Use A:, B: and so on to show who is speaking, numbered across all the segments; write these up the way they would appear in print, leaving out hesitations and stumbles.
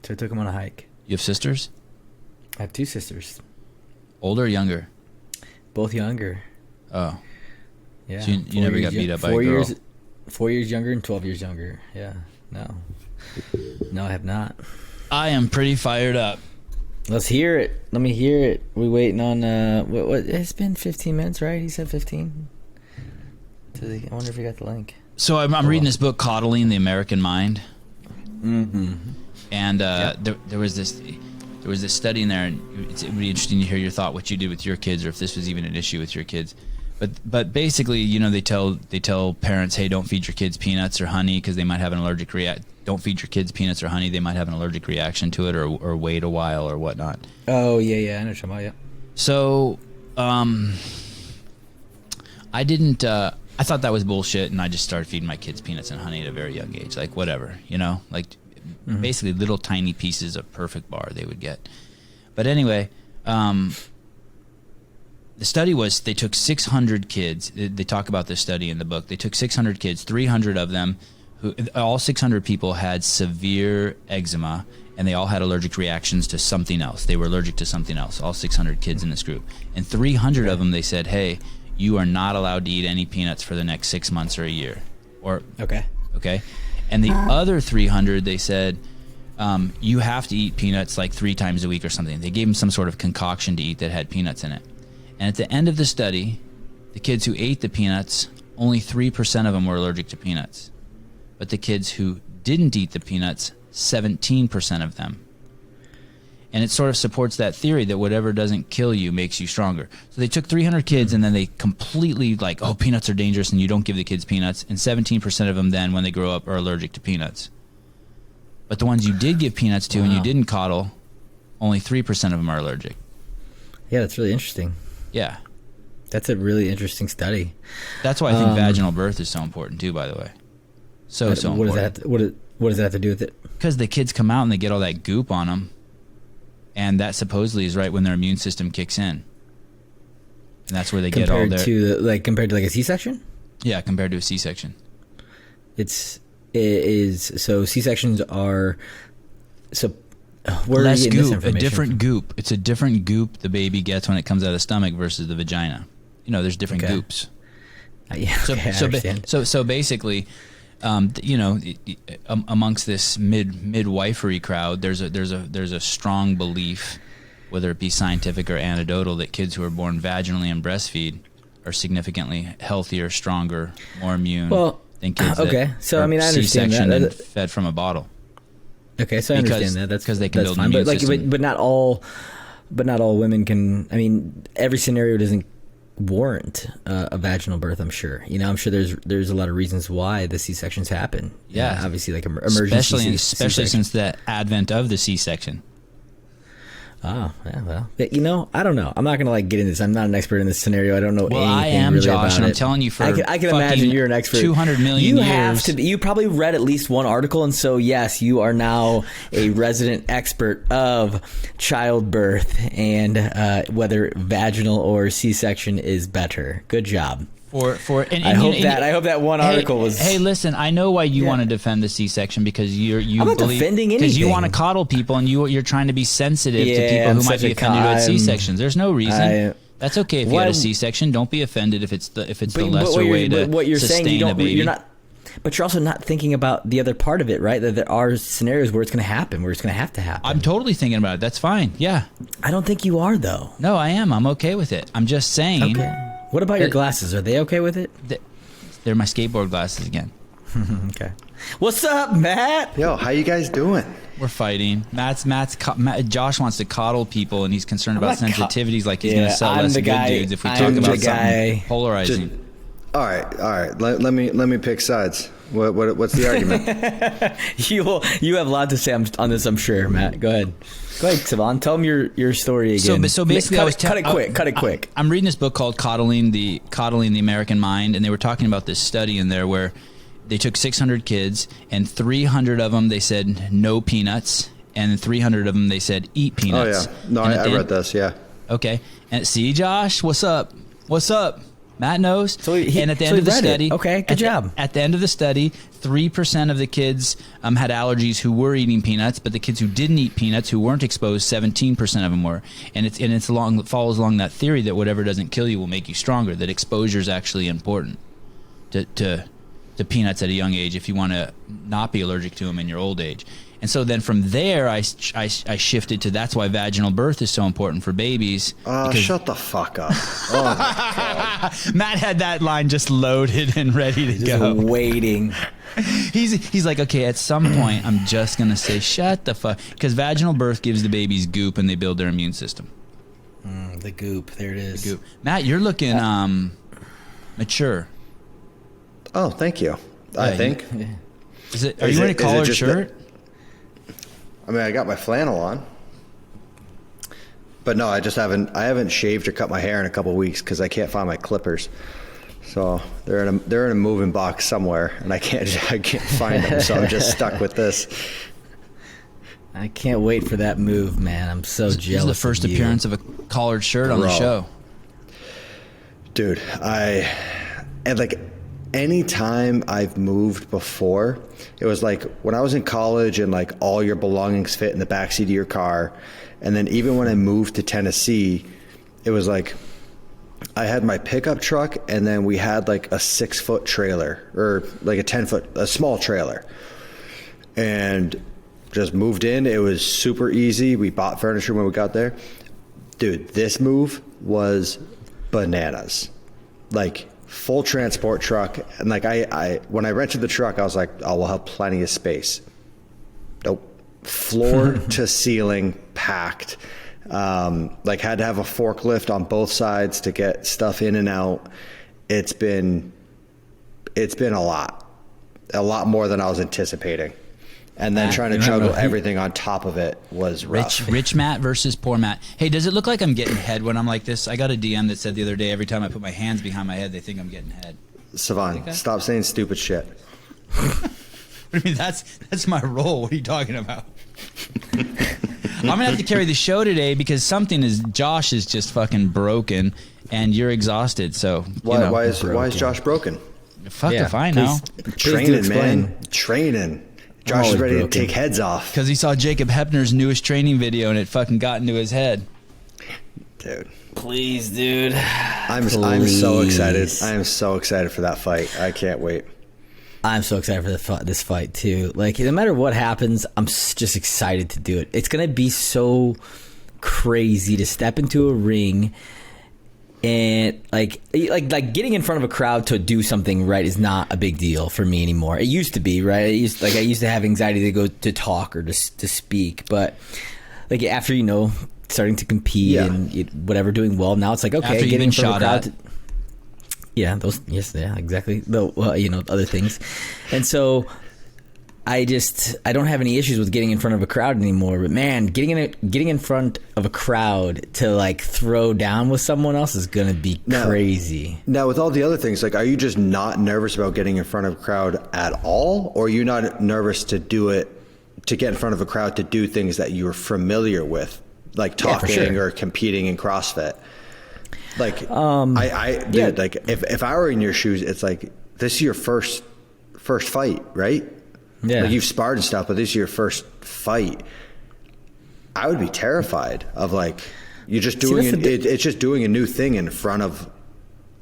A: So I took him on a hike.
B: You have sisters?
A: I have two sisters.
B: Older or younger?
A: Both younger.
B: Oh.
A: Yeah.
B: So you never got beat up by a girl?
A: 4 years younger and 12 years younger. Yeah. No. No, I have not.
B: I am pretty fired up.
A: Let's hear it. Let me hear it. We waiting on, what? It's been 15 minutes, right? He said 15. I wonder if you got the link.
B: So I'm reading this book, Coddling the American Mind.
A: Mm-hmm.
B: And there was this study in there, and it would be interesting to hear your thought, what you did with your kids, or if this was even an issue with your kids. But basically, they tell parents, hey, don't feed your kids peanuts or honey because they might have an allergic reaction. Don't feed your kids peanuts or honey; they might have an allergic reaction to it, or wait a while or whatnot.
A: Oh yeah, I know what you're talking about. Yeah.
B: So, I didn't. I thought that was bullshit, and I just started feeding my kids peanuts and honey at a very young age, like whatever, basically little tiny pieces of Perfect Bar they would get. But anyway, the study was they took 600 kids. They talk about this study in the book. They took 600 kids, 300 of them, all 600 people had severe eczema, and they all had allergic reactions to something else. They were allergic to something else, all 600 kids in this group. And 300 of them, they said, hey, you are not allowed to eat any peanuts for the next 6 months or a year. Okay. And the other 300, they said, you have to eat peanuts like 3 times a week or something. They gave them some sort of concoction to eat that had peanuts in it. And at the end of the study, the kids who ate the peanuts, only 3% of them were allergic to peanuts. But the kids who didn't eat the peanuts, 17% of them. And it sort of supports that theory that whatever doesn't kill you makes you stronger. So they took 300 kids and then they completely peanuts are dangerous and you don't give the kids peanuts. And 17% of them then, when they grow up, are allergic to peanuts. But the ones you did give peanuts to and you didn't coddle, only 3% of them are allergic.
A: Yeah, that's really interesting.
B: Yeah.
A: That's a really interesting study.
B: That's why I think vaginal birth is so important too, by the way. So important.
A: What does that have to do with it?
B: Because the kids come out and they get all that goop on them. And that supposedly is right when their immune system kicks in. And that's where they get all their...
A: Compared to a C-section?
B: Yeah, compared to a C-section.
A: So C-sections are... So where
B: less
A: are you getting
B: goop,
A: this information
B: a different
A: from?
B: goop. It's a different goop the baby gets when it comes out of the stomach versus the vagina. There's different goops. So basically... amongst this midwifery crowd, there's a strong belief, whether it be scientific or anecdotal, that kids who are born vaginally and breastfeed are significantly healthier, stronger, more immune than kids that
A: I understand
B: C-section
A: that.
B: and fed from a bottle.
A: Okay, so I understand that. That's
B: because they can build an
A: fine.
B: immune system.
A: But not all women can. I mean, every scenario doesn't warrant a vaginal birth. I'm sure. I'm sure there's a lot of reasons why the C-sections happen.
B: Yeah,
A: obviously, like emergency,
B: especially since the advent of the C-section.
A: Oh, yeah, well, I don't know. I'm not gonna get into this. I'm not an expert in this scenario. I don't know anything
B: I am,
A: really
B: Josh, and I'm
A: it.
B: telling you,
A: I can imagine you're an expert.
B: 200 million
A: you
B: years.
A: Have to be, you probably read at least one article, and so yes, you are now a resident expert of childbirth and whether vaginal or C-section is better. Good job.
B: I
A: hope that one article was.
B: Hey, listen, I know why you want to defend the C-section because you
A: I'm not defending anything.
B: Because you want to coddle people and you're trying to be sensitive to people who might be offended with C-sections. There's no reason. That's okay if you had a C-section. Don't be offended if it's the lesser way to sustain a baby.
A: But you're also not thinking about the other part of it, right? That there are scenarios where it's going to happen, where it's going to have to happen.
B: I'm totally thinking about it. That's fine. Yeah.
A: I don't think you are, though.
B: No, I am. I'm okay with it. I'm just saying.
A: Okay. What about your glasses? Are they okay with it?
B: They're my skateboard glasses again.
A: Okay. What's up, Matt?
C: Yo, how you guys doing?
B: We're fighting. Josh wants to coddle people, and he's concerned about sensitivities, like he's going to sell less good dudes if we talk about something polarizing.
C: All right. Let me pick sides. What's the argument?
A: You have a lot to say on this, I'm sure, Matt. Go ahead, Sevan. Tell them your story again.
B: So basically,
A: cut it quick.
B: I'm reading this book called Coddling the American Mind, and they were talking about this study in there where they took 600 kids, and 300 of them they said no peanuts, and 300 of them they said eat peanuts.
C: Oh yeah, no, I read this. Yeah.
B: Okay, and see, Josh, what's up? Matt knows. And at the
A: so
B: end of the
A: read it.
B: study,
A: Okay, good job.
B: At the end of the study, 3% of the kids had allergies who were eating peanuts, but the kids who didn't eat peanuts, who weren't exposed, 17% of them were. And it follows along that theory that whatever doesn't kill you will make you stronger. That exposure is actually important to peanuts at a young age if you want to not be allergic to them in your old age. And so then from there, I shifted to that's why vaginal birth is so important for babies.
C: Shut the fuck up. Oh, my God.
B: Matt had that line just loaded and ready to go.
A: Waiting.
B: He's like, okay, at some point, I'm just going to say, shut the fuck. Because vaginal birth gives the babies goop and they build their immune system.
A: The goop. There it is.
B: The goop. Matt, you're looking mature.
C: Oh, thank you. I think.
B: Are you wearing a collared shirt?
C: I mean, I got my flannel on, but no, I haven't shaved or cut my hair in a couple weeks because I can't find my clippers. So they're in a moving box somewhere, and I can't find them. So I'm just stuck with this.
A: I can't wait for that move, man. I'm so jealous.
B: This is the first appearance of a collared shirt on the show,
C: dude. Any time I've moved before, it was like when I was in college and like all your belongings fit in the backseat of your car. And then even when I moved to Tennessee, it was like I had my pickup truck and then we had like a 6-foot trailer or like a small trailer. And just moved in. It was super easy. We bought furniture when we got there. Dude, this move was bananas. Like, full transport truck, and like I when I rented the truck, I was like, oh, we'll have plenty of space. Nope. Floor to ceiling packed. Like had to have a forklift on both sides to get stuff in and out. It's been a lot more than I was anticipating. And then trying to juggle everything on top of it was rough.
B: Rich Matt versus poor Matt. Hey, does it look like I'm getting head when I'm like this? I got a DM that said the other day, every time I put my hands behind my head, they think I'm getting head.
C: Sevan, stop saying stupid shit.
B: I mean, that's my role. What are you talking about? I'm going to have to carry the show today because Josh is just fucking broken and you're exhausted. So
C: why is Josh broken?
B: Fuck if I know.
C: Training, man. Training. Josh is ready to take heads off.
B: Because he saw Jacob Hepner's newest training video and it fucking got into his head.
C: Dude.
A: Please, dude.
C: I'm so excited. I am so excited for that fight. I can't wait.
A: I'm so excited for this fight, too. Like, no matter what happens, I'm just excited to do it. It's going to be so crazy to step into a ring and like getting in front of a crowd to do something right is not a big deal for me anymore. It used to be, right? I used to have anxiety to go to talk or to speak, but like after starting to compete and whatever, doing well, now it's like okay, getting in front of a crowd. Exactly. Other things, and so I don't have any issues with getting in front of a crowd anymore. But man, getting in front of a crowd to like throw down with someone else is gonna be crazy.
C: Now, with all the other things, like, are you just not nervous about getting in front of a crowd at all, or are you not nervous to get in front of a crowd to do things that you're familiar with, like talking or competing in CrossFit? Like, like if I were in your shoes, it's like this is your first fight, right?
A: Yeah.
C: Like you've sparred and stuff, but this is your first fight. I would be terrified of like you're just doing it's just doing a new thing in front of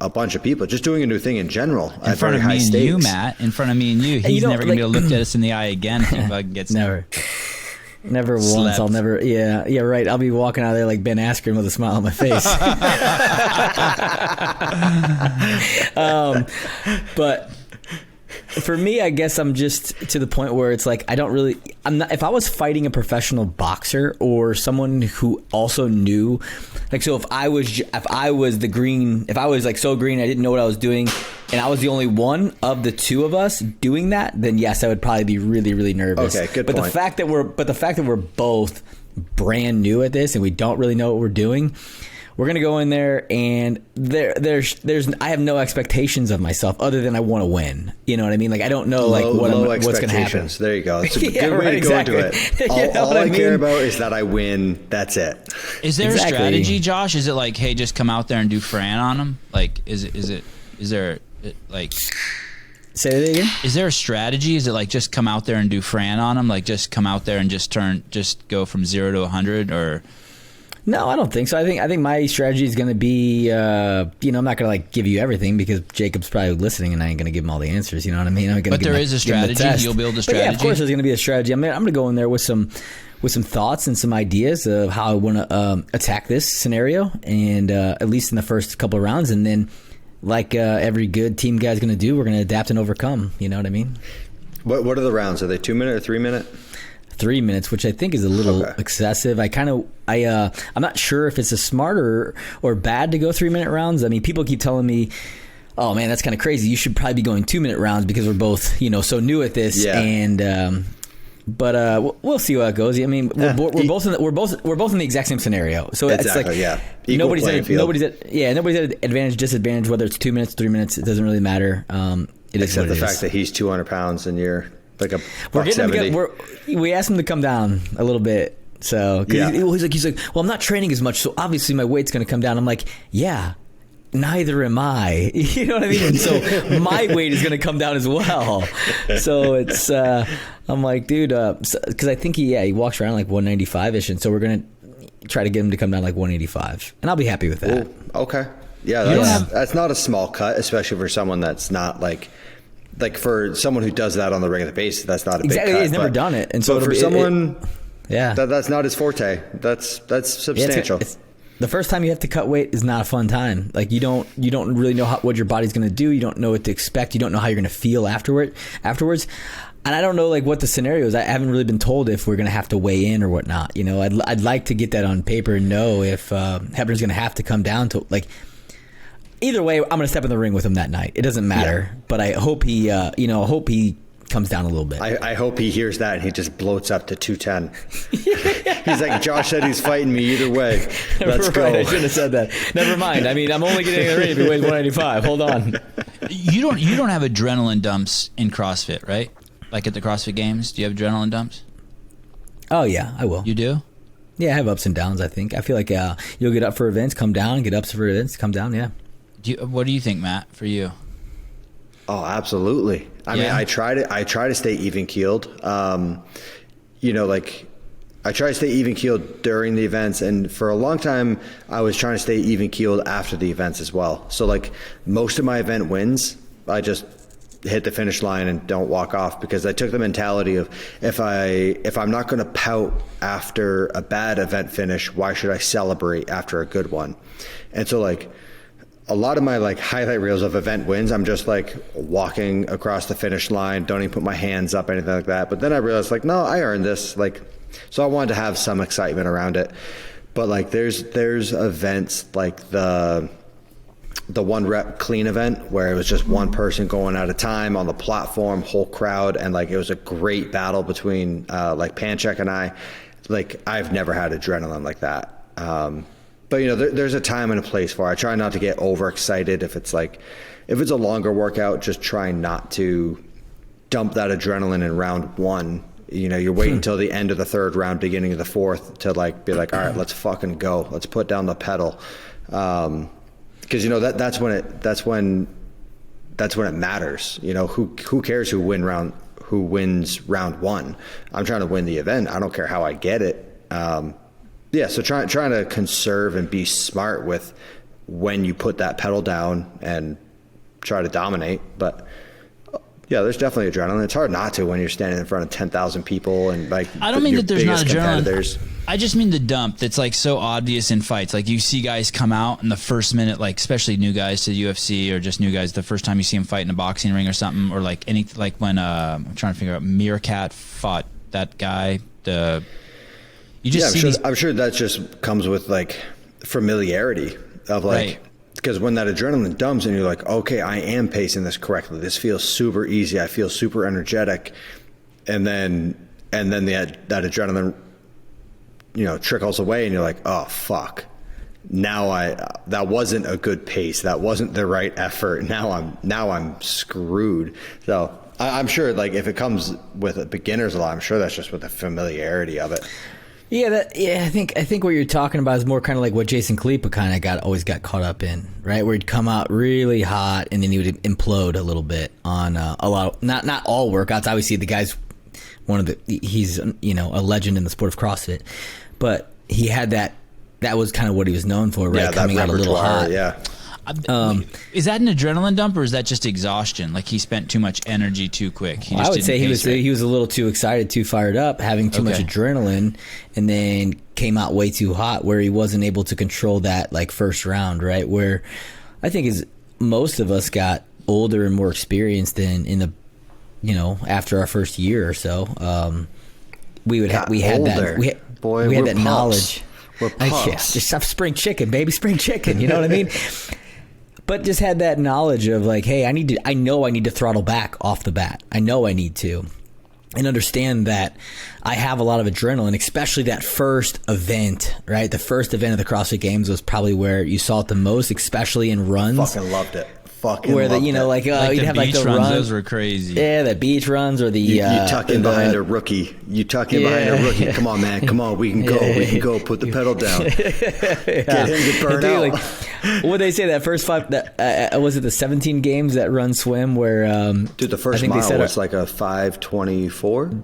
C: a bunch of people, just doing a new thing in general
B: in front of me and you, Matt. In front of me and you, he's never gonna be able to look at us in the eye again if he fucking gets
A: Never once.
B: Slept.
A: I'll never. Yeah, right. I'll be walking out of there like Ben Askren with a smile on my face. But for me, I guess I'm just to the point where it's like I'm not. If I was fighting a professional boxer or someone who also knew, like, so if I was like so green, I didn't know what I was doing, and I was the only one of the two of us doing that, then yes, I would probably be really, really nervous.
C: Okay, good
A: point.
C: But
A: the fact that we're both brand new at this and we don't really know what we're doing, we're gonna go in there, and there's I have no expectations of myself other than I want to win. You know what I mean? Like I don't know what's gonna happen.
C: There you go. It's a good way to go into it. All I care about is that I win. That's it.
B: Is there a strategy, Josh? Is it like, hey, just come out there and do Fran on them? Like, is there like?
A: Say that again.
B: Is there a strategy? Is it like just come out there and do Fran on them? Like just come out there and just go from 0 to 100, or?
A: No, I don't think so. I think my strategy is going to be, I'm not going to like give you everything because Jacob's probably listening, and I ain't going to give him all the answers. You know what I mean?
B: But there is a strategy. You'll build a strategy.
A: But yeah, of course, there's going to be a strategy. I'm going to go in there with some thoughts and some ideas of how I want to attack this scenario, and at least in the first couple of rounds, and then. Like every good team guy's going to do, we're going to adapt and overcome. You know what I mean?
C: What are the rounds? Are they 2 minute or 3 minute?
A: 3 minutes, which I think is a little excessive. I'm not sure if it's a smart or bad to go 3 minute rounds. I mean, people keep telling me, "Oh man, that's kind of crazy. You should probably be going 2 minute rounds because we're both so new at this."
C: Yeah.
A: And but we'll see how it goes. I mean, we're both in the exact same scenario. So
C: exactly,
A: it's like nobody's at advantage, disadvantage. Whether it's 2 minutes, 3 minutes, it doesn't really matter.
C: Except the fact that he's 200 pounds and you're like a
A: we asked him to come down a little bit. So he's like, well, I'm not training as much, so obviously my weight's going to come down. I'm like, yeah. Neither am I. You know what I mean? And so my weight is going to come down as well. So it's, I'm like, dude, because I think he walks around like 195-ish, and so we're going to try to get him to come down like 185, and I'll be happy with that.
C: Ooh, okay. Yeah, that's not a small cut, especially for someone that's not like for someone who does that on the regular basis, that's not a big cut.
A: He's never done it. And so
C: for someone, that's not his forte. That's substantial.
A: The first time you have to cut weight is not a fun time. Like you don't really know what your body's going to do. You don't know what to expect. You don't know how you're going to feel afterwards. And I don't know like what the scenario is. I haven't really been told if we're going to have to weigh in or whatnot. You know, I'd like to get that on paper and know if Hebner's going to have to come down to like. Either way, I'm going to step in the ring with him that night. It doesn't matter. Yeah. But I hope he comes down a little bit.
C: I hope he hears that and he just bloats up to 210. He's like, Josh said he's fighting me either way. Let's go.
A: I shouldn't have said that. Never mind. I mean, I'm only getting in the ring if he weighs 185. Hold on.
B: You don't have adrenaline dumps in CrossFit, right? Like at the CrossFit Games, do you have adrenaline dumps?
A: Oh yeah, I will.
B: You do?
A: Yeah, I have ups and downs. I think. I feel like you'll get up for events, come down, get up for events, come down. Yeah.
B: What do you think, Matt? For you?
C: Oh, absolutely. I mean, I try to stay even keeled. I try to stay even keeled during the events, and for a long time, I was trying to stay even keeled after the events as well. So, like most of my event wins, I just hit the finish line and don't walk off because I took the mentality of if I'm not going to pout after a bad event finish, why should I celebrate after a good one? And so, like. A lot of my like highlight reels of event wins, I'm just like walking across the finish line, don't even put my hands up, anything like that. But then I realized like, no, I earned this. Like, so I wanted to have some excitement around it. But like, there's events like the 1 rep clean event where it was just one person going at a time on the platform, whole crowd. And like, it was a great battle between like Panchek and I. Like, I've never had adrenaline like that. But, there's a time and a place for it. I try not to get overexcited. If it's a longer workout, just try not to dump that adrenaline in round 1. You're waiting until the end of the 3rd round, beginning of the 4th to like be like, all right, let's fucking go. Let's put down the pedal. Because that's when it matters. Who cares who wins round 1? I'm trying to win the event. I don't care how I get it. So trying to conserve and be smart with when you put that pedal down and try to dominate. But yeah, there's definitely adrenaline. It's hard not to when you're standing in front of 10,000 people and like.
B: I don't mean that there's not adrenaline. I just mean the dump that's like so obvious in fights. Like you see guys come out in the first minute, like especially new guys to the UFC or just new guys the first time you see them fight in a boxing ring or something, or like when I'm trying to figure out Meerkat fought that guy.
C: I'm sure that just comes with like familiarity of like, because when that adrenaline dumps and you're like, okay, I am pacing this correctly. This feels super easy. I feel super energetic. And then that adrenaline, trickles away and you're like, oh fuck. that wasn't a good pace. That wasn't the right effort. Now I'm screwed. So I'm sure, like, if it comes with a beginner's a lot, I'm sure that's just with the familiarity of it.
A: Yeah, I think what you're talking about is more kind of like what Jason Kalipa kind of always got caught up in, right? Where he'd come out really hot and then he would implode a little bit on a lot of, not all workouts. Obviously, the guy's he's a legend in the sport of CrossFit, but he had that was kind of what he was known for, right?
C: Yeah,
A: coming out a little hot.
C: Yeah.
B: Is that an adrenaline dump or is that just exhaustion? Like he spent too much energy too quick.
A: I would say he was a little too excited, too fired up, having too much adrenaline, and then came out way too hot, where he wasn't able to control that like first round, right? Where I think is most of us got older and more experienced in the after our first year or so. We had that knowledge.
C: We're pups.
A: Yeah, just stop spring chicken, baby, spring chicken. You know what I mean? But just had that knowledge of like, hey, I know I need to throttle back off the bat. I know I need to. And understand that I have a lot of adrenaline, especially that first event, right? The first event of the CrossFit Games was probably where you saw it the most, especially in runs.
C: Fucking loved it.
A: Where you'd have like the runs.
B: Those were crazy.
A: Yeah, the beach runs or the
C: you tuck in behind a rookie. Come on, man. Come on, we can go. We can go. Put the pedal down. Get him to burn out.
A: Like, what they say that first five? Was it the 17 games that run swim where?
C: Dude, the first mile was like a 5:24.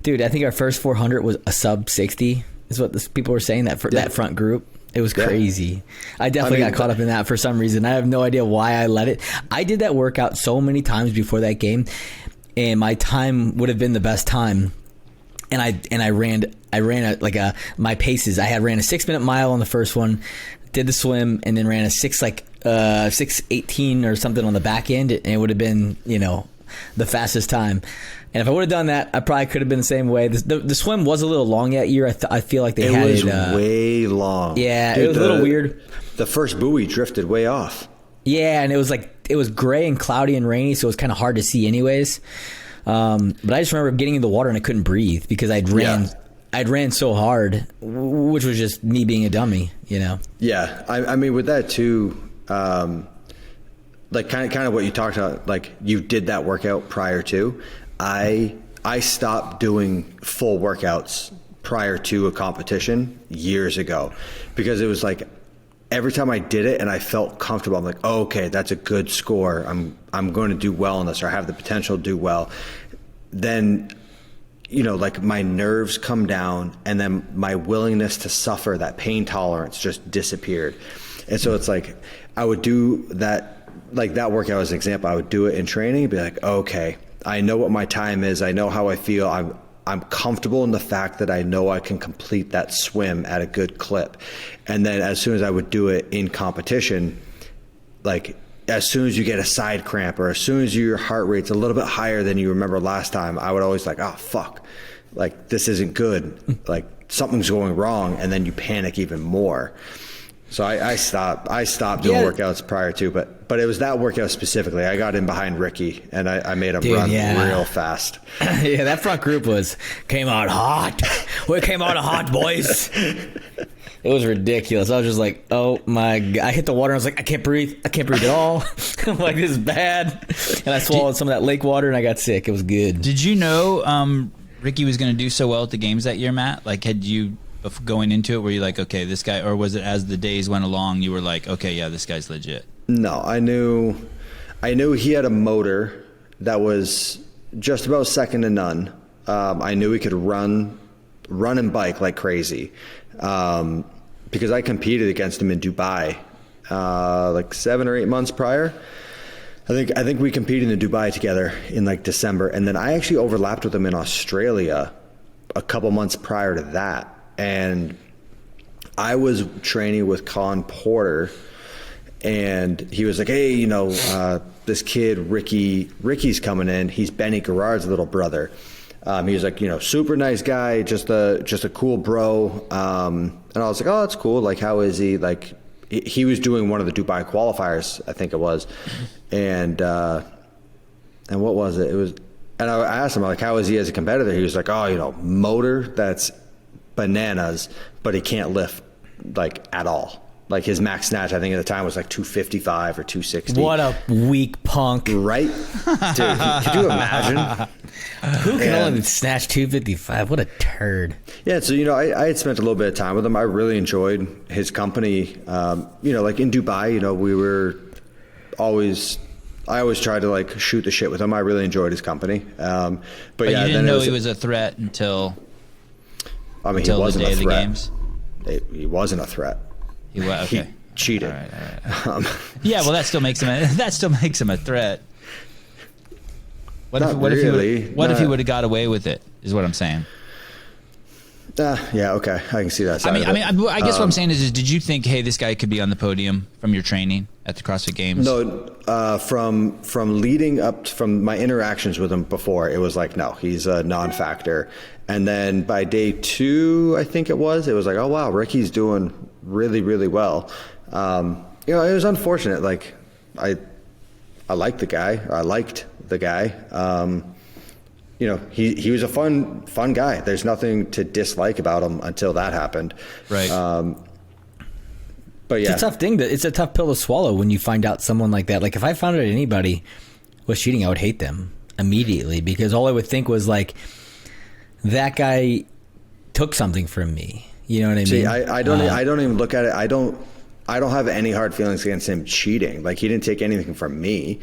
A: Dude, I think our first 400 was a sub 60. Is what people were saying that that front group. It was crazy. I definitely got caught up in that for some reason. I have no idea why I let it. I did that workout so many times before that game, and my time would have been the best time. And I ran my paces. I ran a 6-minute mile on the first one, did the swim, and then ran a 6:18 or something on the back end, and it would have been the fastest time. And if I would have done that, I probably could have been the same way. The swim was a little long that year. I feel like it
C: was way long.
A: Yeah, dude, it was a little weird.
C: The first buoy drifted way off.
A: Yeah, and it was gray and cloudy and rainy, so it was kind of hard to see anyways. But I just remember getting in the water and I couldn't breathe because I'd ran so hard, which was just me being a dummy,
C: Yeah, I mean with that too. Like kind of what you talked about, like you did that workout prior to. I stopped doing full workouts prior to a competition years ago because it was like every time I did it and I felt comfortable, I'm like, oh, okay, that's a good score. I'm going to do well in this, or I have the potential to do well. Then, like my nerves come down and then my willingness to suffer, that pain tolerance just disappeared. And so it's like I would do that, like that workout as an example, I would do it in training and be like, okay, I know what my time is. I know how I feel. I'm comfortable in the fact that I know I can complete that swim at a good clip. And then as soon as I would do it in competition, like as soon as you get a side cramp or as soon as your heart rate's a little bit higher than you remember last time, I would always like, oh, fuck, like this isn't good. Like something's going wrong. And then you panic even more. So I stopped doing workouts prior to, but it was that workout specifically. I got in behind Ricky and I made him run real fast.
A: Yeah, that front group came out hot. We came out hot, boys. It was ridiculous. I was just like, oh my God. I hit the water and I was like, I can't breathe at all. I'm like, this is bad. And I swallowed some of that lake water and I got sick. It was good.
B: Did you know Ricky was going to do so well at the games that year, Matt? Like, had you... going into it, were you like, okay, this guy, or was it as the days went along, you were like, okay, yeah, this guy's legit?
C: No, I knew he had a motor that was just about second to none. I knew he could run and bike like crazy, because I competed against him in Dubai, like 7 or 8 months prior. I think we competed in Dubai together in like December, and then I actually overlapped with him in Australia a couple months prior to that. And I was training with Colin Porter, and he was like, hey, this kid, Ricky's coming in. He's Benny Garrard's little brother. He was like, super nice guy, just a cool bro. And I was like, oh, that's cool. Like, how is he? Like, he was doing one of the Dubai qualifiers, I think it was. And what was it? It was, and I asked him, like, how is he as a competitor? He was like, oh, motor, that's bananas, but he can't lift like at all. Like his max snatch, I think at the time was like 255 or 260.
A: What a weak punk.
C: Right? Dude, could you imagine?
A: Who can only snatch 255? What a turd.
C: Yeah, so, I had spent a little bit of time with him. I really enjoyed his company. Like in Dubai, we were I always tried to like shoot the shit with him. I really enjoyed his company. But yeah,
B: you didn't know he was a threat until
C: he
B: the
C: wasn't
B: day
C: a
B: of the
C: threat.
B: games?
C: He wasn't a threat.
B: He was, okay.
C: He cheated.
B: All right. Yeah, well, that still makes him a threat. What if he would have got away with it? Is what I'm saying.
C: Yeah, okay, I can see that side.
B: I guess what I'm saying is, did you think, hey, this guy could be on the podium from your training at the CrossFit Games?
C: No, from leading up from my interactions with him before, it was like, no, he's a non-factor. And then by day 2, I think it was like, oh wow, Ricky's doing really, really well. It was unfortunate. Like I liked the guy. I liked the guy. He was a fun guy. There's nothing to dislike about him until that happened.
B: Right.
C: But yeah,
A: it's a tough thing. It's a tough pill to swallow when you find out someone like that. Like if I found out anybody was cheating, I would hate them immediately because all I would think was like, that guy took something from me. You know what I mean?
C: See, I don't even look at it. I don't have any hard feelings against him cheating. Like he didn't take anything from me.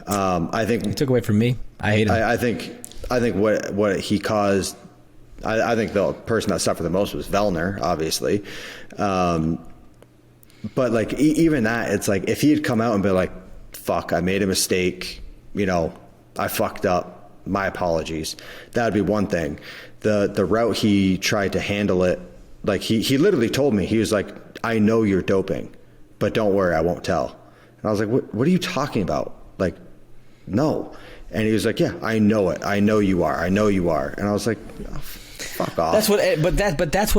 C: I think
A: he took away from me. I hate him.
C: I think what he caused. I think the person that suffered the most was Vellner, obviously. But like even that, it's like if he had come out and been like, "Fuck, I made a mistake. I fucked up. My apologies." That would be one thing. The route he tried to handle it, like he literally told me, he was like, "I know you're doping, but don't worry, I won't tell." And I was like, "What are you talking about? Like, no." And he was like, "Yeah, I know it. I know you are. I know you are." And I was like, oh, "Fuck off."
A: That's what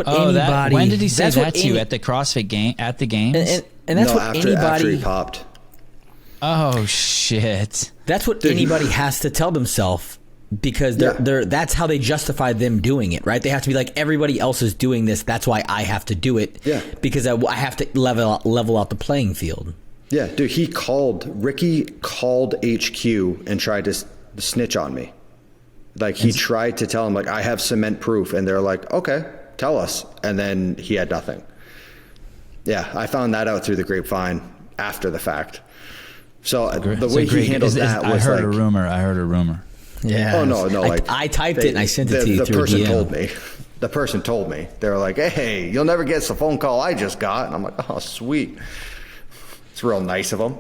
A: anybody.
B: When did he say that to you at the CrossFit game at the games?
A: And that's
C: after he popped.
B: Oh shit!
A: That's what anybody has to tell themselves because that's how they justify them doing it, right? They have to be like, everybody else is doing this, that's why I have to do it. Yeah. Because I have to level out the playing field.
C: Yeah, dude, Ricky called HQ and tried to snitch on me. Like he tried to tell him like, I have cement proof, and they're like, okay, tell us. And then he had nothing. Yeah, I found that out through the grapevine after the fact. So the way he handled that was
B: I heard a rumor.
C: Yeah. Oh no!
A: I typed it and I sent it to you.
C: The person told me. The person told me. They were like, "Hey, you'll never guess the phone call I just got." And I'm like, "Oh, sweet." It's real nice of them.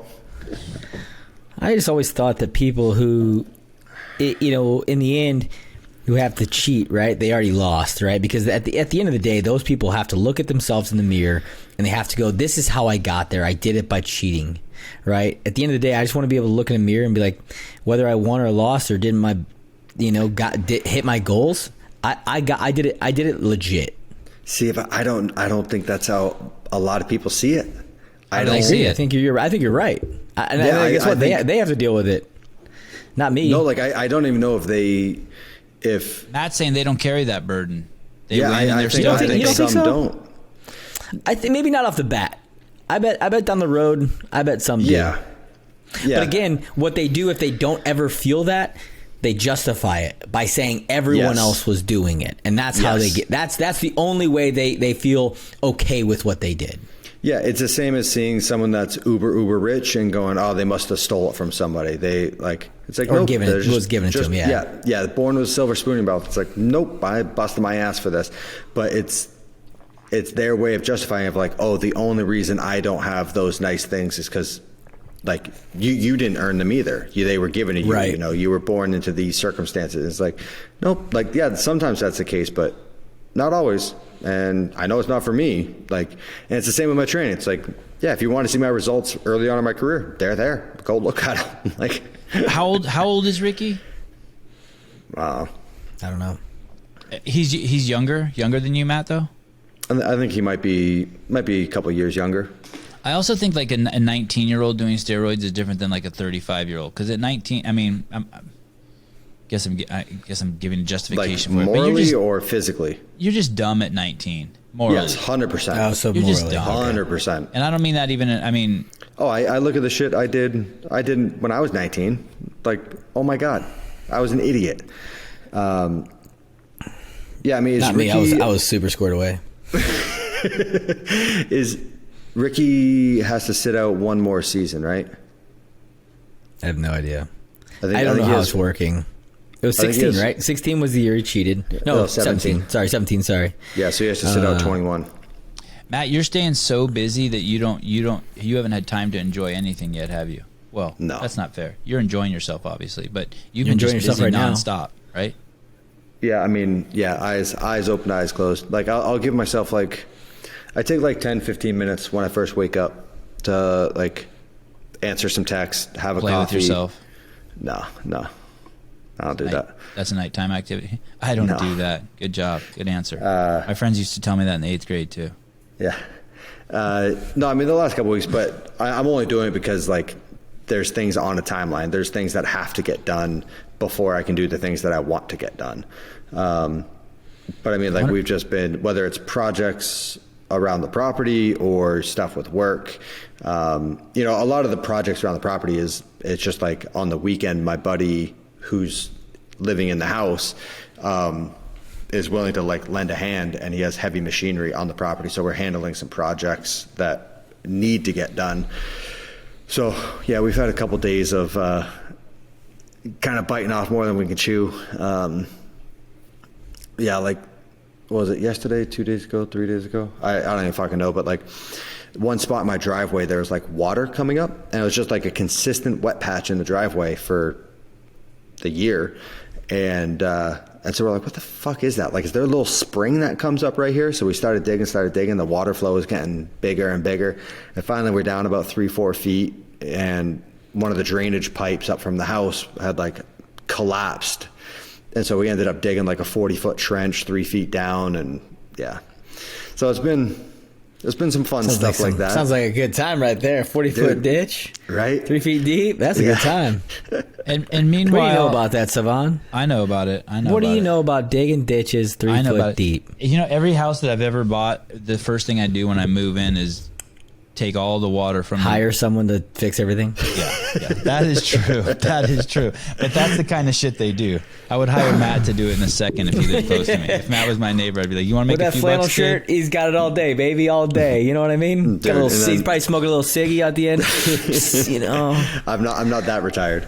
A: I just always thought that people who, in the end, who have to cheat, right? They already lost, right? Because at the end of the day, those people have to look at themselves in the mirror and they have to go, "This is how I got there. I did it by cheating." Right? At the end of the day, I just want to be able to look in a mirror and be like, whether I won or lost or didn't hit my goals, I did it legit.
C: See, but I don't think that's how a lot of people see it.
A: I don't see it. I think you're right. I guess they have to deal with it, not me.
C: No, like I don't even know if
B: Matt's saying they don't carry that burden.
C: I think some don't.
A: I think maybe not off the bat. I bet down the road, I bet some do.
C: Yeah.
A: But again, what they do if they don't ever feel that, they justify it by saying everyone else was doing it. And that's how they get, that's the only way they feel okay with what they did.
C: Yeah, it's the same as seeing someone that's uber rich and going, "Oh, they must have stole it from somebody." They like, it's like,
A: or
C: nope,
A: given it was given to them.
C: Yeah. Born with a silver spoon in your mouth. It's like, nope, I busted my ass for this. But it's their way of justifying it, of like, oh, the only reason I don't have those nice things is because like you didn't earn them either. They were given to you. Right. You were born into these circumstances. It's like, nope. Like, yeah, sometimes that's the case, but not always. And I know it's not for me. Like, and it's the same with my training. It's like, yeah, if you want to see my results early on in my career, they're there. Go look at them. Like,
B: how old is Ricky?
C: I
A: don't know.
B: He's younger than you, Matt, though.
C: I think he might be a couple of years younger.
B: I also think like a 19-year-old doing steroids is different than like a 35-year-old. Because at 19, I mean, I guess I'm giving a
C: Like
B: justification for it. But
C: morally or physically?
B: you're just dumb at 19. Morally.
C: Yes, 100%.
A: Oh, so
B: You're
A: morally.
B: just dumb.
C: 100%.
B: And I don't mean that even. I mean,
C: Oh, I look at the shit I did when I was 19. Like, oh my God, I was an idiot. Yeah, I mean, is
A: Not
C: Ricky,
A: me. I was super squared away.
C: is Ricky has to sit out one more season, right?
A: I have no idea.
C: I
A: I don't know
C: he
A: how
C: has-
A: it's working. It was
C: I think he
A: 16,
C: has-
A: right? 16 was the year he cheated. No,
C: No,
A: 17.
C: 17.
A: Sorry, 17. Sorry.
C: Yeah, so he has to sit out 21.
B: Matt, you're staying so busy that you haven't had time to enjoy anything yet, have you? Well,
C: No.
B: that's not fair. You're enjoying yourself, obviously, but you've
A: You're
B: been just
A: enjoying yourself
B: busy
A: right now.
B: nonstop, right?
C: Yeah, I mean, yeah, eyes open, eyes closed. Like, I'll give myself, like, I take like 10, 15 minutes when I first wake up to, like, answer some text, have a
B: Play
C: coffee.
B: with yourself.
C: No, I don't do that.
B: That's a nighttime activity. I don't
C: No.
B: do that. Good job. Good answer. My friends used to tell me that in the 8th grade too.
C: Yeah. No, I mean, the last couple weeks, but I'm only doing it because, like, there's things on a timeline. There's things that have to get done before I can do the things that I want to get done. But I mean, like, we've just been, whether it's projects around the property or stuff with work, you know, a lot of the projects around the property it's just like on the weekend, my buddy who's living in the house, is willing to, like, lend a hand, and he has heavy machinery on the property. So we're handling some projects that need to get done. So yeah, we've had a couple days of, kind of biting off more than we can chew. Yeah, like, what was it, yesterday, 2 days ago, 3 days ago? I don't even fucking know, but, like, one spot in my driveway, there was, like, water coming up, and it was just like a consistent wet patch in the driveway for the year. And so we're like, what the fuck is that? Like, is there a little spring that comes up right here? So we started digging. The water flow was getting bigger and bigger. And finally we're down about 3-4 feet, and one of the drainage pipes up from the house had, like, collapsed. And so we ended up digging like a 40-foot trench 3 feet down. And yeah, so it's been some fun stuff like that.
A: Sounds like a good time right there. 40-foot ditch,
C: right?
A: 3 feet deep. That's a good time.
B: And meanwhile,
A: What do you know about that, Sevan?
B: I know about it.
A: What do you know about digging ditches 3 foot deep?
B: You know, every house that I've ever bought, the first thing I do when I move in is take all the water from
A: Hire someone to fix everything?
B: Yeah, that is true. That is true. But that's the kind of shit they do. I would hire Matt to do it in a second if he lived close to me. If Matt was my neighbor, I'd be like, you want to make
A: With
B: a
A: that
B: few
A: flannel
B: bucks,
A: shirt,
B: kid?
A: he's got it all day, baby, all day. You know what I mean?
C: Dude,
A: Got a little,
C: and then-
A: he's probably smoking a little ciggy at the end. You know?
C: I'm not that retired.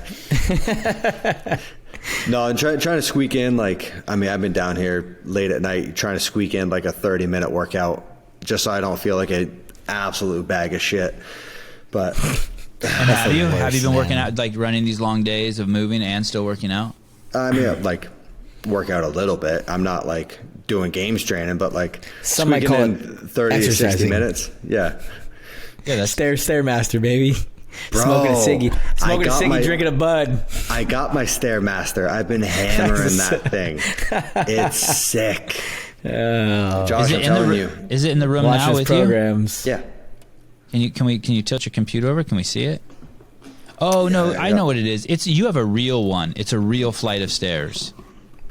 C: No, I'm trying to squeak in, like, I mean, I've been down here late at night trying to squeak in like a 30-minute workout just so I don't feel like an absolute bag of shit. But
B: And have you
A: worst,
B: been working
A: man.
B: out, like running these long days of moving and still working out?
C: I mean, I, like, work out a little bit. I'm not, like, doing games training, but, like,
A: Some might
C: squeaking
A: call
C: in
A: it
C: 30 to 60
A: exercising.
C: minutes. Yeah.
B: Yeah, that's
A: Stairmaster, baby.
C: Bro,
A: Smoking a ciggy.
C: I
A: Smoking a
C: got
A: ciggy,
C: my-
A: drinking a bud.
C: I got my Stairmaster. I've been hammering that thing. It's sick.
A: Oh.
C: Josh, I'm telling you.
B: Is it in the room
A: Watch
B: now
A: his
B: with
A: programs.
C: Yeah.
B: you? Can you tilt your computer over? Can we see it? Oh no, I know what it is. You have a real one. It's a real flight of stairs.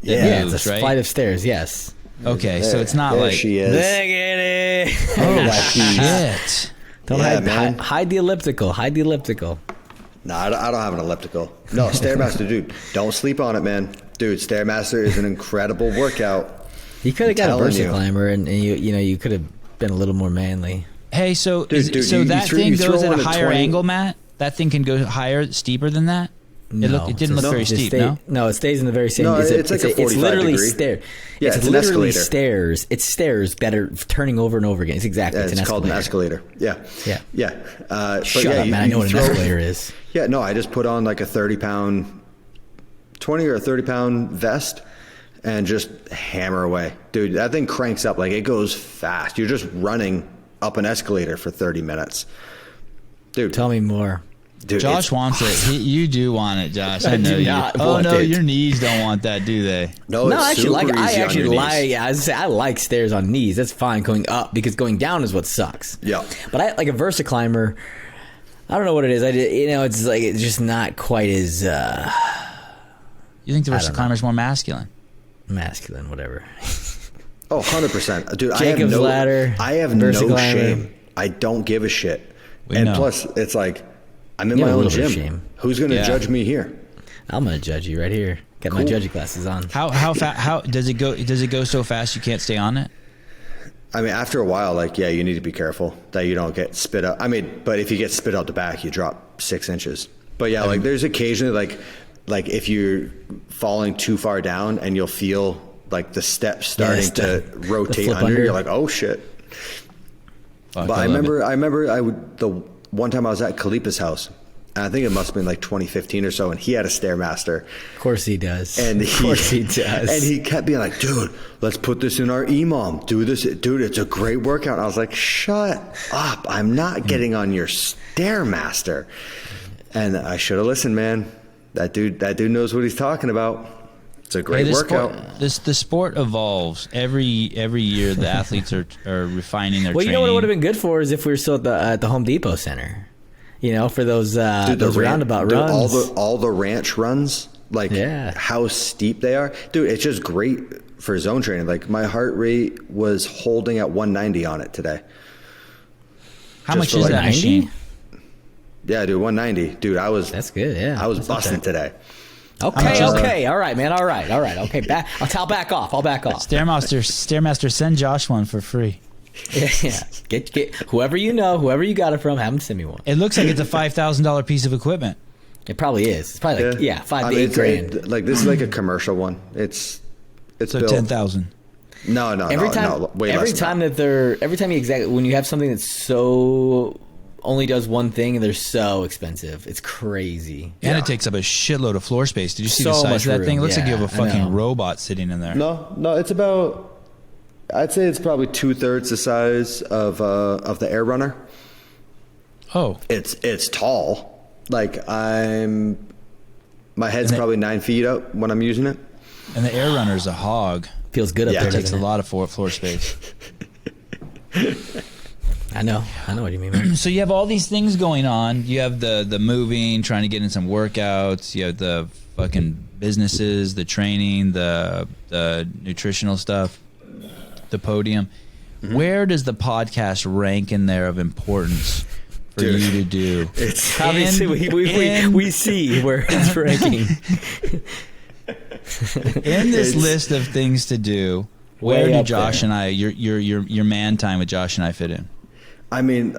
B: that
A: Yeah,
B: moves,
A: it's a
B: right?
A: flight of stairs, yes.
B: Okay, so it's not
C: there
B: like
C: she is.
A: Look at it.
B: oh
C: She's-
B: shit.
A: Don't
C: Yeah,
A: hide,
C: man.
A: hide the elliptical. Hide the elliptical.
C: No, I don't have an elliptical. No, Stairmaster, dude. Don't sleep on it, man. Dude, Stairmaster is an incredible workout.
A: You could have got a
C: telling
A: Versa
C: you.
A: climber, and you could have been a little more manly.
B: Hey, so
C: Dude,
B: that
C: you
B: thing
C: throw
B: goes at
C: in
B: a
C: a
B: higher
C: 20
B: angle, Matt? That thing can go higher, steeper than that? It didn't look very steep, no?
A: No, it stays in the very same.
C: No, it's like a 45
A: It's literally
C: degree.
A: stair.
C: Yeah,
A: it's
C: it's an
A: literally
C: escalator.
A: stairs. It's stairs that are turning over and over again. It's exactly.
C: Yeah,
A: it's
C: it's called an escalator. Yeah.
A: Yeah.
C: Yeah. But
A: Shut
C: yeah,
A: up, man! I know what an
C: throw-
A: escalator is.
C: Yeah, no, I just put on like a 30-pound, 20 or a 30-pound vest and just hammer away. Dude, that thing cranks up. Like, it goes fast. You're just running up an escalator for 30 minutes. Dude.
A: Tell me more.
C: Dude,
B: Josh
C: it's
B: wants it. You do want it, Josh. I know
A: do
B: you.
A: not
B: Oh
A: want
B: no,
A: it.
B: your knees don't want that, do they?
C: No,
A: No,
C: it's
A: I actually
C: super
A: like. I
C: easy on
A: actually
C: your knees.
A: like. Yeah, I was gonna say I like stairs on knees. That's fine going up because going down is what sucks.
C: Yeah.
A: But I like a Versa climber. I don't know what it is. It's like it's just not quite as.
B: You think the
A: I
B: versus
A: don't
B: climber's more masculine?
A: Masculine, whatever.
C: Oh, 100%. Dude,
A: Jacob's ladder.
C: I have
A: versus
C: no
A: climber.
C: shame. I don't give a shit.
B: We
C: and
B: know.
C: plus, it's like, I'm in
A: You
C: my
A: have a
C: own
A: little bit of
C: gym.
A: shame.
C: Who's going to
B: Yeah.
C: judge me here?
A: I'm gonna judge you right here. Got my
C: Cool.
A: judgy glasses on.
B: How does it go? Does it go so fast you can't stay on it?
C: I mean, after a while, like, yeah, you need to be careful that you don't get spit out. I mean, but if you get spit out the back, you drop 6 inches. But yeah, like, there's occasionally, like if you're falling too far down and you'll feel like the steps starting to rotate
A: flip
C: under,
A: under.
C: you're like, oh shit.
B: Fuck,
C: But I
B: love it.
C: remember the one time I was at Kalipa's house, and I think it must have been like 2015 or so, and he had a Stairmaster.
A: Of course he does.
C: And
A: of course he does.
C: And he kept being like, dude, let's put this in our EMOM. Do this. Dude, it's a great workout. And I was like, shut up. I'm not getting on your Stairmaster. And I should have listened, man. That dude knows what he's talking about. It's a great workout.
B: The sport evolves every year. The athletes are refining their
A: well,
B: training.
A: you know what it would have been good for is if we were still at the Home Depot Center. You know, for those roundabout runs.
C: All the ranch runs, like how steep they are. Dude, it's just great for zone training. Like my heart rate was holding at 190 on it today.
B: How
C: Just
B: much
C: for
B: is
C: like
B: that
A: 90?
B: machine?
C: Yeah, dude, 190. Dude,
A: That's good, yeah.
C: I was
A: That's
C: busting
A: okay.
C: today.
A: Okay. All right, man. All right. Okay, I'll back off. I'll back off.
B: Stairmaster, send Josh one for free.
A: Yeah. Get whoever you know, whoever you got it from, have them send me one.
B: It looks like it's a $5,000 piece of equipment.
A: It probably is. It's probably like 5 to 8 grand.
C: Like this is like a commercial one. It's
B: So
C: built.
B: 10,000.
C: No,
A: every time,
C: no, way
A: every
C: less than
A: time
C: that.
A: every time when you have something that's so only does one thing and they're so expensive, it's crazy.
B: And it takes up a shitload of floor space. Did you see the
A: So
B: size
A: much
B: of that
A: room.
B: thing? It looks like you
A: Yeah,
B: have a
A: I
B: fucking
A: know.
B: robot sitting in there.
C: No, it's about. I'd say it's probably 2/3 the size of the Air Runner.
B: Oh,
C: It's tall. Like my head's probably 9 feet up when I'm using it.
B: and the Air Runner is a hog.
A: Feels good up
C: Yeah,
A: there.
B: It takes a
A: doesn't it?
B: lot of floor space.
A: I know what you mean, man.
B: So you have all these things going on. You have the moving, trying to get in some workouts. You have the fucking businesses, the training, the nutritional stuff, the podium.
C: Mm-hmm.
B: Where does the podcast rank in there of importance for
C: Dude,
B: you to do?
C: It's
A: Obviously, we see where it's ranking.
B: In this
C: It's-
B: list of things to do,
A: Way
B: where do
A: up
B: Josh
A: there.
B: and I, your man time with Josh and I fit in?
C: I mean,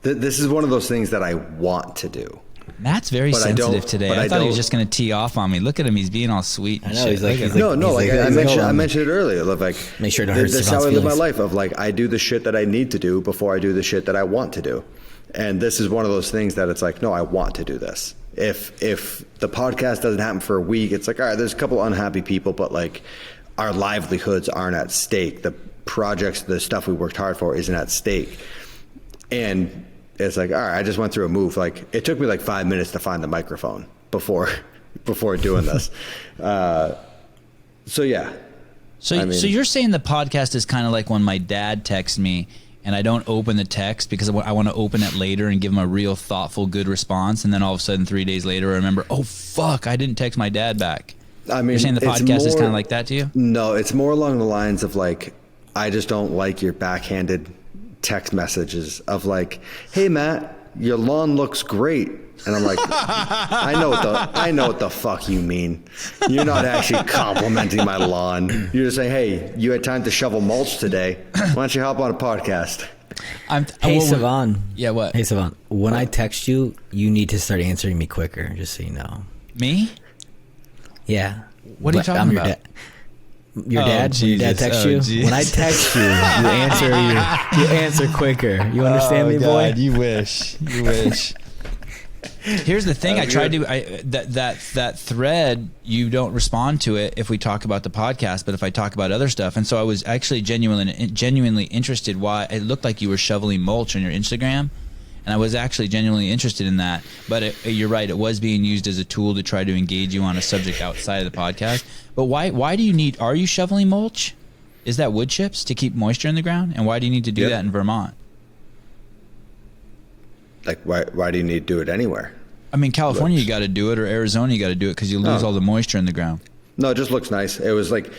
C: this is one of those things that I want to do.
B: Matt's very
C: But I
B: sensitive
C: don't-
B: today.
C: but
B: I
C: I
B: thought he was
C: don't-
B: just going to tee off on me. Look at him; he's being all sweet. And
A: I know,
B: shit.
A: he's like-
B: Look at
A: he's
B: him.
A: like-
C: No, like I
A: he's
C: mentioned,
A: hold
C: I
A: on.
C: mentioned it earlier. Like,
A: Make sure to hurt
C: this is how I
A: Sevan's
C: live my
A: feelings.
C: life. Of like, I do the shit that I need to do before I do the shit that I want to do, and this is one of those things that it's like, no, I want to do this. If the podcast doesn't happen for a week, it's like, all right, there's a couple unhappy people, but like, our livelihoods aren't at stake. The projects, the stuff we worked hard for, isn't at stake, and it's like, all right, I just went through a move. Like, it took me like 5 minutes to find the microphone before doing this. So yeah.
B: So,
C: I mean-
B: so you're saying the podcast is kind of like when my dad texts me and I don't open the text because I want to open it later and give him a real thoughtful, good response, and then all of a sudden 3 days later I remember, oh fuck, I didn't text my dad back.
C: I mean,
B: You're saying the
C: it's
B: podcast is
C: more-
B: kind of like that to you?
C: No, it's more along the lines of like, I just don't like your backhanded text messages of like, hey Matt, your lawn looks great. And I'm like, I know what the fuck you mean. You're not actually complimenting my lawn. You're just saying, hey, you had time to shovel mulch today. Why don't you hop on a podcast?
A: Hey,
B: well,
A: Sevan.
B: Yeah, what?
A: Hey, Sevan. When I text you, you need to start answering me quicker, just so you know.
B: Me?
A: Yeah.
B: What are you
A: But
B: talking
A: I'm your
B: about?
A: dad. Your
B: Oh,
A: dad? When your dad
B: Jesus.
A: texts
B: Oh,
A: you?
B: Jesus.
A: When I text you, you answer quicker. You understand me, boy?
B: You wish. You wish. Here's the thing. I tried to that thread. You don't respond to it if we talk about the podcast, but if I talk about other stuff, and so I was actually genuinely interested. Why it looked like you were shoveling mulch on your Instagram, and I was actually genuinely interested in that. But you're right. It was being used as a tool to try to engage you on a subject outside of the podcast. But why do you need? Are you shoveling mulch? Is that wood chips to keep moisture in the ground? And why do you need to do
C: Yep.
B: that in Vermont?
C: Like, why do you need to do it anywhere?
B: I mean, California, you got to do it, or Arizona, you got to do it because you lose all the moisture in the ground.
C: No, it just looks nice. It was like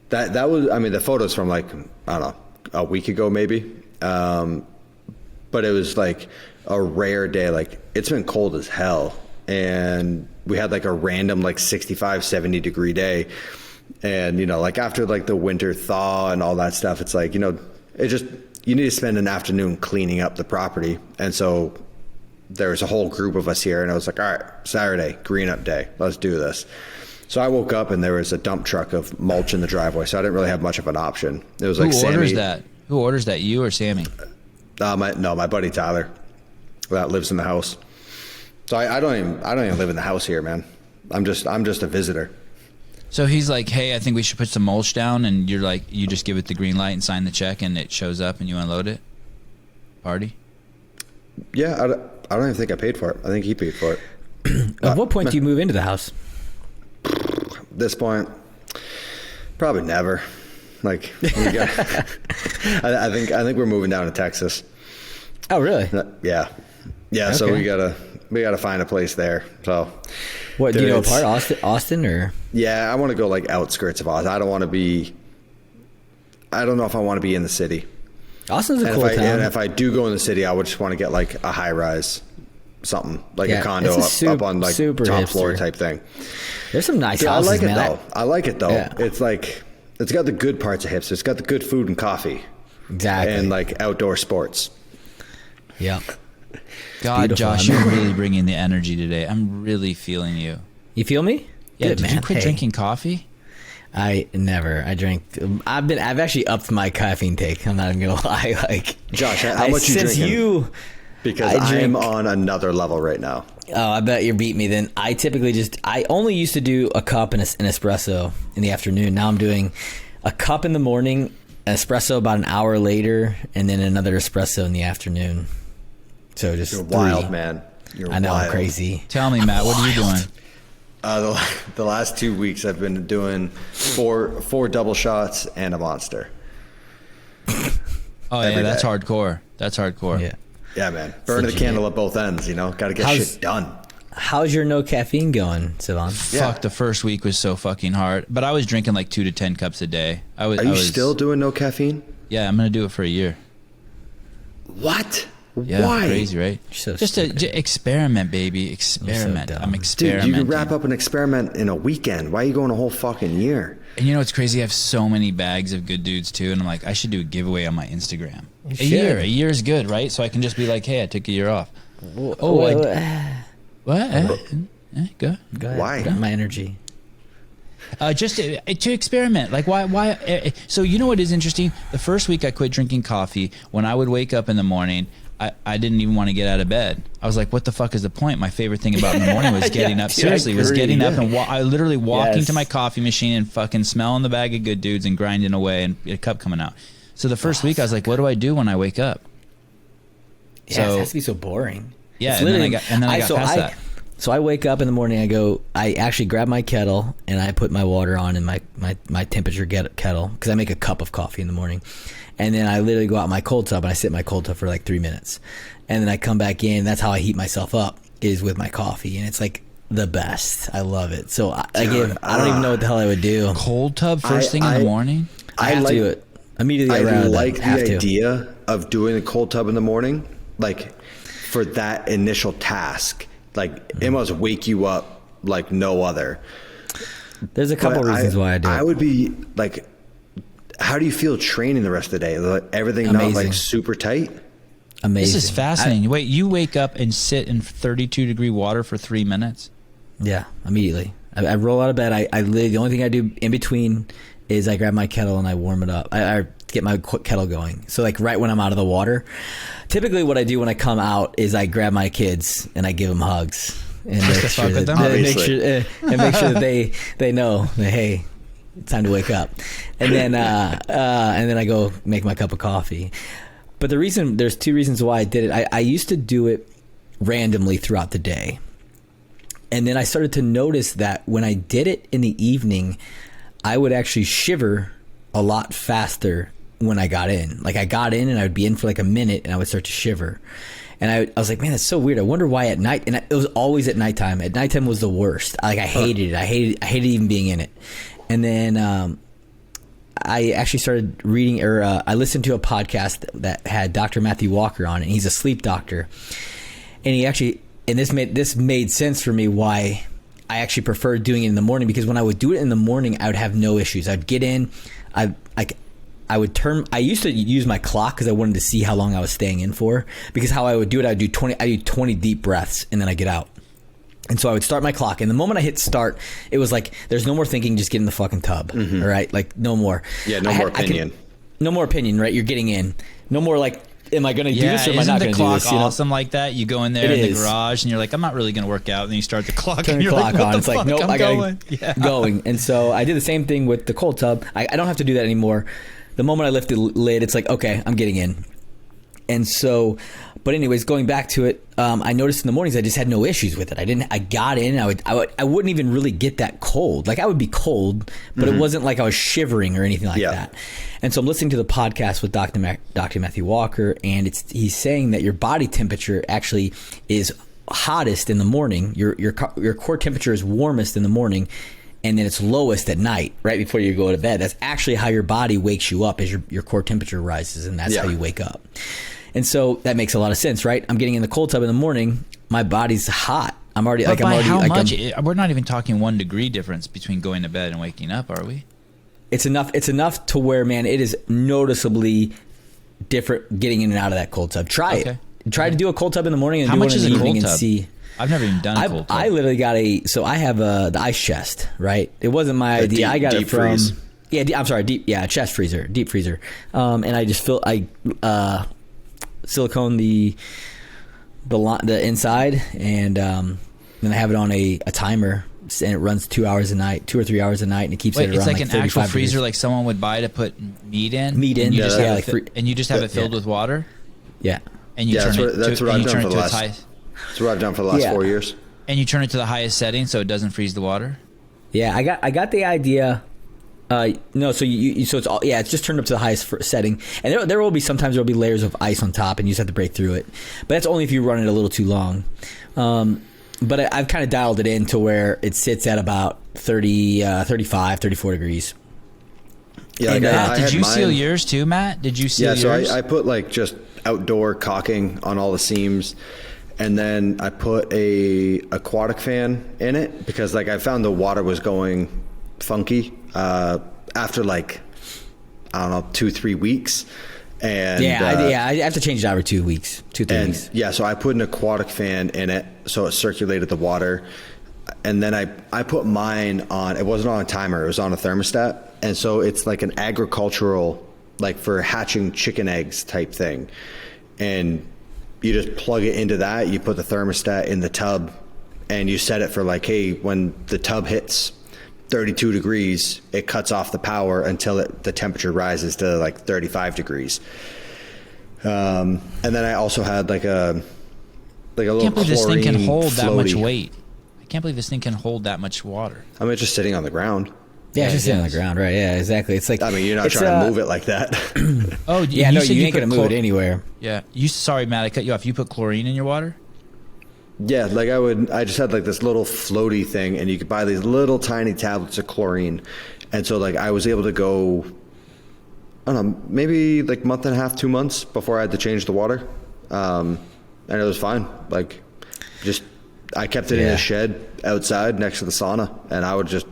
C: that was, I mean, the photos from like, I don't know, a week ago maybe. But it was like a rare day. Like, it's been cold as hell. And we had like a random like 65, 70 degree day. And, you know, like after like the winter thaw and all that stuff, it's like, you know, it just, you need to spend an afternoon cleaning up the property. And so there was a whole group of us here, and I was like, all right, Saturday, green up day, let's do this. So I woke up and there was a dump truck of mulch in the driveway, so I didn't really have much of an option. It was like,
B: Who orders
C: Sammy,
B: that? Who orders that, you or Sammy?
C: my buddy Tyler that lives in the house. So I don't even live in the house here, man. I'm just a visitor.
B: So he's like, hey, I think we should put some mulch down, and you're like, you just give it the green light and sign the check, and it shows up and you unload it? Party?
C: Yeah, I don't even think I paid for it. I think he paid for it.
A: At what point do you move into the house?
C: This point, probably never. Like, I think we're moving down to Texas.
A: Oh, really?
C: Yeah. Okay. So we gotta find a place there. So,
A: what, do you know a part? Austin or?
C: Yeah, I want to go like outskirts of Austin. I don't know if I want to be in the city.
A: Austin's a cool town.
C: And if I do go in the city, I would just want to get like a high rise, something like a condo up on like top
A: hipster
C: floor type thing.
A: There's some nice houses,
C: I like
A: man.
C: it though. I like it though.
A: Yeah.
C: It's like, it's got the good parts of hipster. It's got the good food and coffee.
A: Exactly.
C: And like outdoor sports.
A: Yeah.
B: God,
A: Beautiful.
B: Josh, you're really bringing the energy today. I'm really feeling you.
A: You feel me?
B: Yeah.
A: Good,
B: Did
A: man.
B: you quit drinking coffee?
A: I drank. I've actually upped my caffeine take. I'm not even gonna lie. Like,
C: Josh, how much you drinking? Because I'm on another level right now.
A: Oh, I bet you're beating me then. I typically I only used to do a cup and an espresso in the afternoon. Now I'm doing a cup in the morning, an espresso about an hour later, and then another espresso in the afternoon. So just
C: You're wild, man.
A: I know, I'm crazy.
B: Tell me, Matt, what are you doing?
C: The last 2 weeks I've been doing four double shots and a monster.
B: Oh, yeah, that's hardcore. That's hardcore.
A: Yeah.
C: Yeah, man. Burning the candle at both ends, you know? Got to get shit done.
A: How's your no caffeine going, Sevan?
B: Fuck, the first week was so fucking hard. But I was drinking like 2 to 10 cups a day.
C: Are you still doing no caffeine?
B: Yeah, I'm going to do it for a year.
C: What?
B: Yeah,
C: Why?
B: crazy, right?
A: So
B: just to experiment, baby. Experiment.
A: dumb.
B: I'm experimenting.
C: Dude, you can wrap up an experiment in a weekend. Why are you going a whole fucking year?
B: And you know what's crazy? I have so many bags of good dudes too, and I'm like, I should do a giveaway on my Instagram. A year is good, right? So I can just be like, hey, I took a year off. What? Go.
A: Go ahead.
C: Why?
A: Got my energy.
B: Just to experiment. Like, why? So you know what is interesting? The first week I quit drinking coffee. When I would wake up in the morning, I didn't even want to get out of bed. I was like, what the fuck is the point? My favorite thing about in the morning was getting up. Seriously, was getting up and I literally walking to my coffee machine and fucking smelling the bag of good dudes and grinding away and a cup coming out. So the first week I was like, what do I do when I wake up?
A: Yeah, it has to be so boring.
B: Yeah, and then I got past that.
A: So I wake up in the morning, I actually grab my kettle and I put my water on in my temperature kettle because I make a cup of coffee in the morning. And then I literally go out in my cold tub and I sit in my cold tub for like 3 minutes. And then I come back in. That's how I heat myself up, is with my coffee. And it's like the best. I love it. So I don't even know what the hell I would do.
B: Cold tub first thing in the morning?
A: I have to do it immediately around.
C: I like the idea of doing the cold tub in the morning, like for that initial task. Like it must wake you up like no other.
A: There's a couple reasons why I do it.
C: I would be like, how do you feel training the rest of the day? Like, everything
A: Amazing.
C: not like super tight?
A: Amazing.
B: This is fascinating. Wait, you wake up and sit in 32-degree water for 3 minutes?
A: Yeah, immediately. I roll out of bed. I literally, the only thing I do in between is I grab my kettle and I warm it up. I get my kettle going. So like right when I'm out of the water, typically what I do when I come out is I grab my kids and I give them hugs and make sure that they know that, hey, it's time to wake up. And then I go make my cup of coffee. But there's 2 reasons why I did it. I used to do it randomly throughout the day. And then I started to notice that when I did it in the evening, I would actually shiver a lot faster when I got in. Like I got in and I would be in for like a minute and I would start to shiver. And I was like, man, that's so weird. I wonder why at night. And it was always at nighttime. At nighttime was the worst. Like, I hated it. I hated even being in it. And then I actually started reading, or I listened to a podcast that had Dr. Matthew Walker on it. And he's a sleep doctor. And he actually, and this made sense for me why I actually preferred doing it in the morning, because when I would do it in the morning, I would have no issues. I'd get in, I used to use my clock because I wanted to see how long I was staying in for, because how I would do it, I do 20 deep breaths and then I get out. And so I would start my clock, and the moment I hit start, it was like, there's no more thinking, just get in the fucking tub. All right? Like, no more.
C: Yeah, no more opinion.
A: No more opinion, right? You're getting in. No more like, am I going to do this or am I not going to do this?
B: Isn't the clock awesome like that? You go in there in the garage and you're like, I'm not really going to work out. And then you start the clock.
A: Turn
B: and you're
A: the clock
B: like,
A: on. It's like, nope, I got to going. And so I did the same thing with the cold tub. I don't have to do that anymore. The moment I lift the lid, it's like, okay, I'm getting in. And so, but anyways, going back to it, I noticed in the mornings I just had no issues with it. I got in. I wouldn't even really get that cold. Like, I would be cold, but it wasn't like I was shivering or anything like that. And so I'm listening to the podcast with Dr. Matthew Walker, and he's saying that your body temperature actually is hottest in the morning. Your core temperature is warmest in the morning, and then it's lowest at night, right before you go to bed. That's actually how your body wakes you up, as your core temperature rises, and that's how you wake up. And so that makes a lot of sense, right? I'm getting in the cold tub in the morning. My body's hot. I'm already
B: but
A: like,
B: how much? We're not even talking 1 degree difference between going to bed and waking up, are we?
A: It's enough. It's enough to where, man, it is noticeably different getting in and out of that cold tub. Try it. Try to do a cold tub in the morning and do one in the evening and see.
B: I've never even done a cold tub.
A: I literally got I have the ice chest, right? It wasn't my idea. I got it from
C: freeze.
A: I'm sorry, chest freezer, deep freezer. And I just silicone the inside, and then I have it on a timer, and it runs 2 hours a night, 2 or 3 hours a night, and it keeps it around
B: it's like
A: like
B: an
A: 35
B: actual
A: degrees.
B: freezer like someone would buy to put meat in?
A: And you just
B: have it filled with water?
A: Yeah.
B: And you
C: that's what I've done for the last 4 years.
B: And you turn it to the highest setting so it doesn't freeze the water?
A: Yeah, I got the idea. No, so it's all, it's just turned up to the highest setting, and there will be sometimes there will be layers of ice on top, and you just have to break through it. But that's only if you run it a little too long. But I've kind of dialed it in to where it sits at about 30, 35, 34 degrees.
B: Yeah, and, did you seal yours too, Matt? Did you seal yours?
C: Yeah, so I put like just outdoor caulking on all the seams, and then I put a aquatic fan in it because like I found the water was going funky after like, I don't know, 2-3 weeks. And
A: I have to change it every 2 weeks, 2-3 weeks.
C: Yeah, so I put an aquatic fan in it so it circulated the water. And then I put mine on, it wasn't on a timer, it was on a thermostat. And so it's like an agricultural, like for hatching chicken eggs type thing. And you just plug it into that, you put the thermostat in the tub, and you set it for like, hey, when the tub hits 32 degrees, it cuts off the power until the temperature rises to like 35 degrees. And then I also had like a little chlorine. I can't believe this thing can hold that much weight.
B: I can't believe this thing can hold that much water.
C: I mean, it's just sitting on the ground.
A: Yeah, it's just sitting on the ground, right? Yeah, exactly. It's like,
C: I mean, you're not trying to move it like that.
A: Oh, yeah, no, you ain't gonna move it anywhere.
B: Yeah, sorry, Matt, I cut you off. You put chlorine in your water?
C: Yeah, like I just had like this little floaty thing, and you could buy these little tiny tablets of chlorine. And so like I was able to go, I don't know, maybe like month and a half, 2 months before I had to change the water. And it was fine. Like just, I kept it in a shed outside next to the sauna, and I would just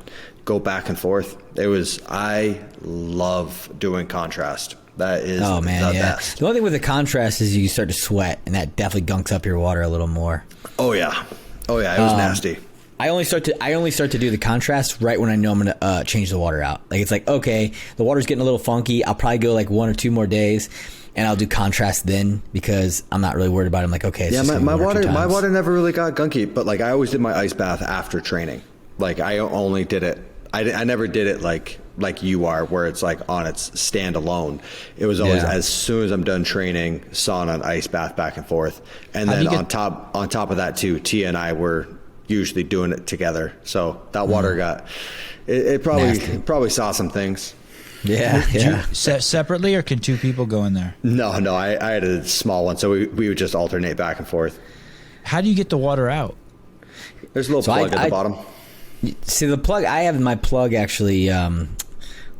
C: go back and forth. I love doing contrast. That is the best.
A: The only thing with the contrast is you start to sweat, and that definitely gunks up your water a little more.
C: Oh yeah, it was nasty.
A: I only start to do the contrast right when I know I'm gonna change the water out. Like it's like, okay, the water's getting a little funky. I'll probably go like 1 or 2 more days, and I'll do contrast then because I'm not really worried about it. I'm like, okay, it's
C: my water never really got gunky, but like I always did my ice bath after training. Like I only did it. I never did it like you are, where it's like on its standalone. It was always as soon as I'm done training, sauna and ice bath back and forth. And then on top of that too, Tia and I were usually doing it together. So that water got it probably saw some things.
A: Yeah, yeah.
B: Separately, or can two people go in there?
C: No, I had a small one, so we would just alternate back and forth.
B: How do you get the water out?
C: There's a little plug at the bottom.
A: See, the plug, I have my plug actually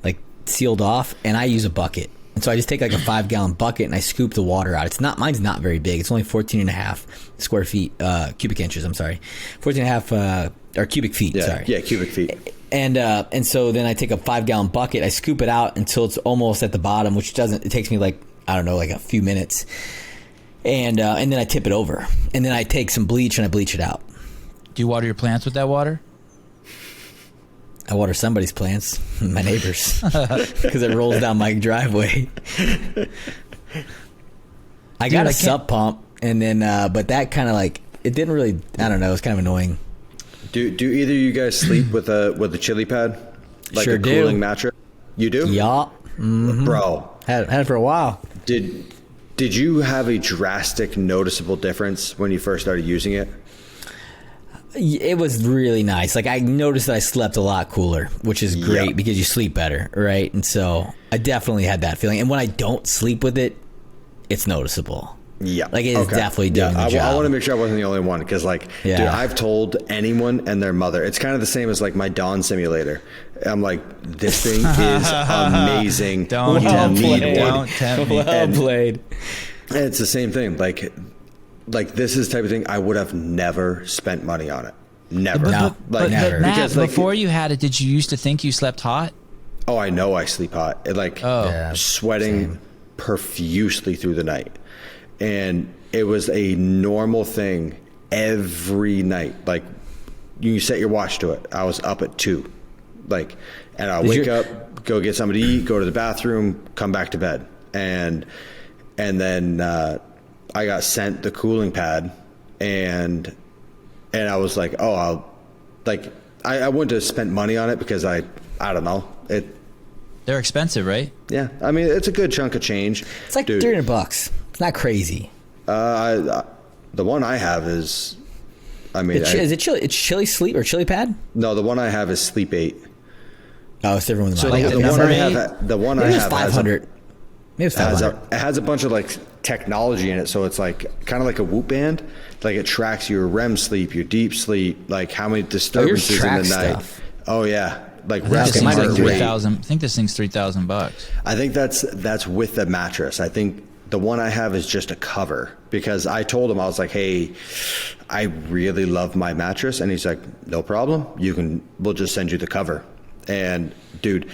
A: like sealed off, and I use a bucket. And so I just take like a 5-gallon bucket and I scoop the water out. Mine's not very big. It's only 14 and a half square feet, cubic inches. I'm sorry, 14 and a half or cubic feet.
C: Yeah,
A: sorry.
C: Yeah, cubic feet.
A: And so then I take a 5-gallon bucket. I scoop it out until it's almost at the bottom, which it takes me like, I don't know, like a few minutes. And then I tip it over, and then I take some bleach and I bleach it out.
B: Do you water your plants with that water?
A: I water somebody's plants, my neighbors, because it rolls down my driveway. I got a sub pump, and then, but that kind of like, it didn't really, I don't know, it was kind of annoying.
C: Do either of you guys sleep with a chili pad? Like
A: sure
C: a cooling mattress? You do?
A: Yeah. Mm-hmm.
C: Bro.
A: Had it for a while.
C: Did you have a drastic, noticeable difference when you first started using it?
A: It was really nice. Like, I noticed that I slept a lot cooler, which is great because you sleep better, right? And so I definitely had that feeling. And when I don't sleep with it, it's noticeable.
C: Yeah.
A: Like, it is definitely doing the job.
C: I want to make sure I wasn't the only one because, like, dude, I've told anyone and their mother. It's kind of the same as, like, my Dawn simulator. I'm like, this thing is amazing.
B: Don't tempt me. Don't tempt me.
A: Well played.
C: And it's the same thing. Like this is the type of thing I would have never spent money on it. Never.
B: But
A: never.
B: Matt,
C: because, like,
B: before you had it, did you used to think you slept hot?
C: Oh, I know I sleep hot. Sweating profusely through the night. And it was a normal thing every night. Like, you set your watch to it. I was up at 2. Like, and I'll wake up, go get something to eat, go to the bathroom, come back to bed. And then I got sent the cooling pad, and I was like, oh, I wouldn't have spent money on it because I don't know.
B: They're expensive, right?
C: Yeah. I mean, it's a good chunk of change.
A: It's like $300. It's not crazy.
C: The one I have is, I mean,
A: is it chili? It's Chili Sleep or Chili Pad?
C: No, the one I have is Sleep 8.
A: Oh, it's different with
C: So
A: mine.
C: the one I have
A: 500. Maybe it's 500.
C: It has a bunch of like technology in it, so it's like kind of like a Whoop band. Like, it tracks your REM sleep, your deep sleep, like how many disturbances in the night.
A: Stuff.
C: Oh yeah, like
B: This thing's
C: resting
B: like
C: heart rate.
B: 3,000. I think this thing's $3,000.
C: I think that's with the mattress. I think the one I have is just a cover, because I told him, I was like, hey, I really love my mattress, and he's like, no problem. We'll just send you the cover. And dude,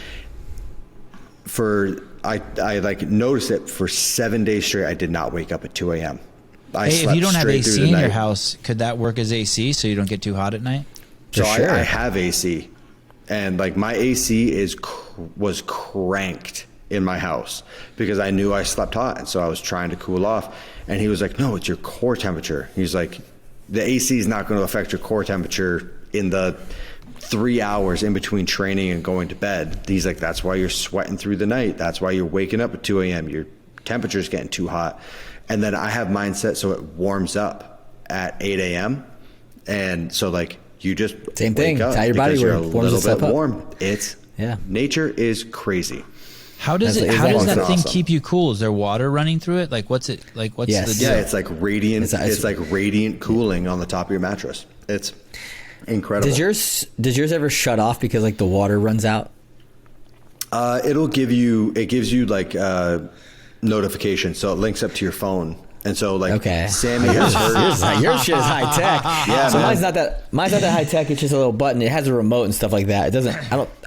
C: I like noticed it for 7 days straight. I did not wake up at 2 a.m.
B: Hey, if you don't have AC in your house, could that work as AC so you don't get too hot at night?
C: So I have AC, and like my AC was cranked in my house because I knew I slept hot, and so I was trying to cool off. And he was like, "No, it's your core temperature." He's like, "The AC is not going to affect your core temperature in the 3 hours in between training and going to bed." He's like, "That's why you're sweating through the night. That's why you're waking up at 2 a.m. Your temperature's getting too hot." And then I have mine set so it warms up at 8 a.m. And so like you just
A: same thing. It's how your body
C: you're a
A: warms
C: little bit
A: up.
C: warm. Nature is crazy.
B: How does that thing keep you cool? Is there water running through it? Like what's the deal?
C: Yeah, it's like radiant. It's like radiant cooling on the top of your mattress. It's incredible.
A: Does yours ever shut off because like the water runs out?
C: It gives you like notification, so it links up to your phone. And so like Sammy has
A: your shit is high tech.
C: Yeah,
A: so
C: man.
A: mine's not that high tech. It's just a little button. It has a remote and stuff like that. It doesn't.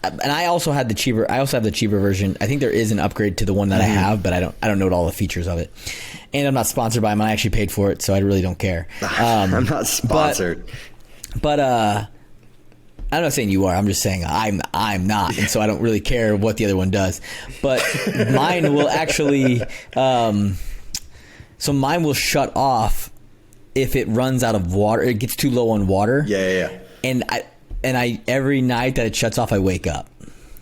A: And I also have the cheaper version. I think there is an upgrade to the one that I have, but I don't know all the features of it. And I'm not sponsored by them. I actually paid for it, so I really don't care.
C: I'm not sponsored.
A: But I'm not saying you are. I'm just saying I'm not, and so I don't really care what the other one does. But mine will actually. So mine will shut off if it runs out of water. It gets too low on water.
C: Yeah.
A: And I every night that it shuts off, I wake up.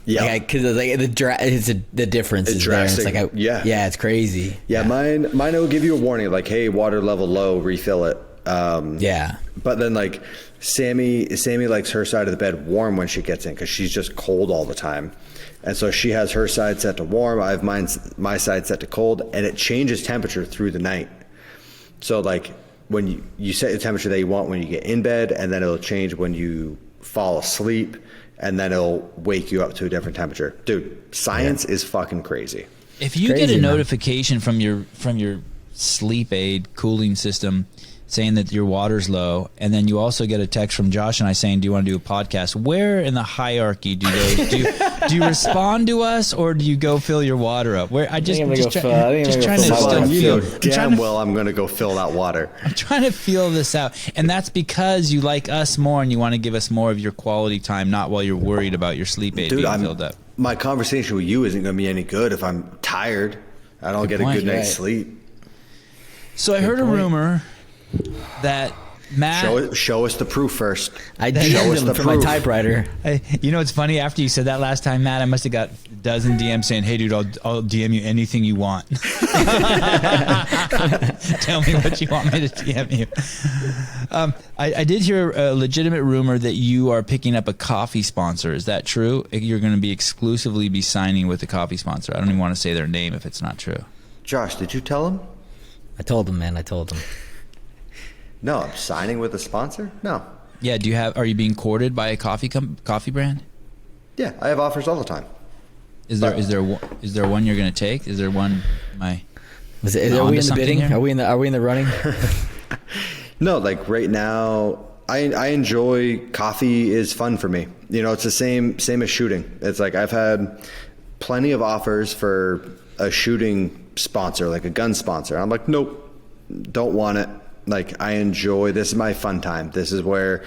A: Yeah, because it's the difference is there. It's like it's crazy.
C: Yeah, mine will give you a warning like, hey, water level low, refill it. But then like Sammy likes her side of the bed warm when she gets in because she's just cold all the time. And so she has her side set to warm. I have my side set to cold, and it changes temperature through the night. So like when you set the temperature that you want when you get in bed, and then it'll change when you fall asleep, and then it'll wake you up to a different temperature. Dude, science is fucking crazy.
B: If you get a notification from your sleep aid cooling system saying that your water's low, and then you also get a text from Josh and I saying, do you want to do a podcast? Where in the hierarchy do you respond to us, or do you go fill your water up? Where I'm trying
C: to go fill that water.
B: I'm trying to feel this out. And that's because you like us more and you want to give us more of your quality time, not while you're worried about your sleep aid being filled up.
C: My conversation with you isn't going to be any good if I'm tired. I don't get a good night's sleep.
B: So I heard a rumor that Matt...
C: Show us the proof first.
A: I DM'd him for my typewriter.
B: You know, it's funny. After you said that last time, Matt, I must have got a dozen DMs saying, hey, dude, I'll DM you anything you want. Tell me what you want me to DM you. I did hear a legitimate rumor that you are picking up a coffee sponsor. Is that true? You're going to be exclusively signing with a coffee sponsor. I don't even want to say their name if it's not true.
C: Josh, did you tell him?
A: I told him, man. I told him.
C: No, I'm signing with a sponsor? No.
B: Yeah, are you being courted by a coffee brand?
C: Yeah, I have offers all the time.
B: Is there one you're going to take? Is there one are we
A: in the bidding? Here? Are we in the running?
C: No, like right now I enjoy coffee is fun for me. You know, it's the same as shooting. It's like I've had plenty of offers for a shooting sponsor, like a gun sponsor. I'm like, nope, don't want it. Like, I enjoy, this is my fun time. This is where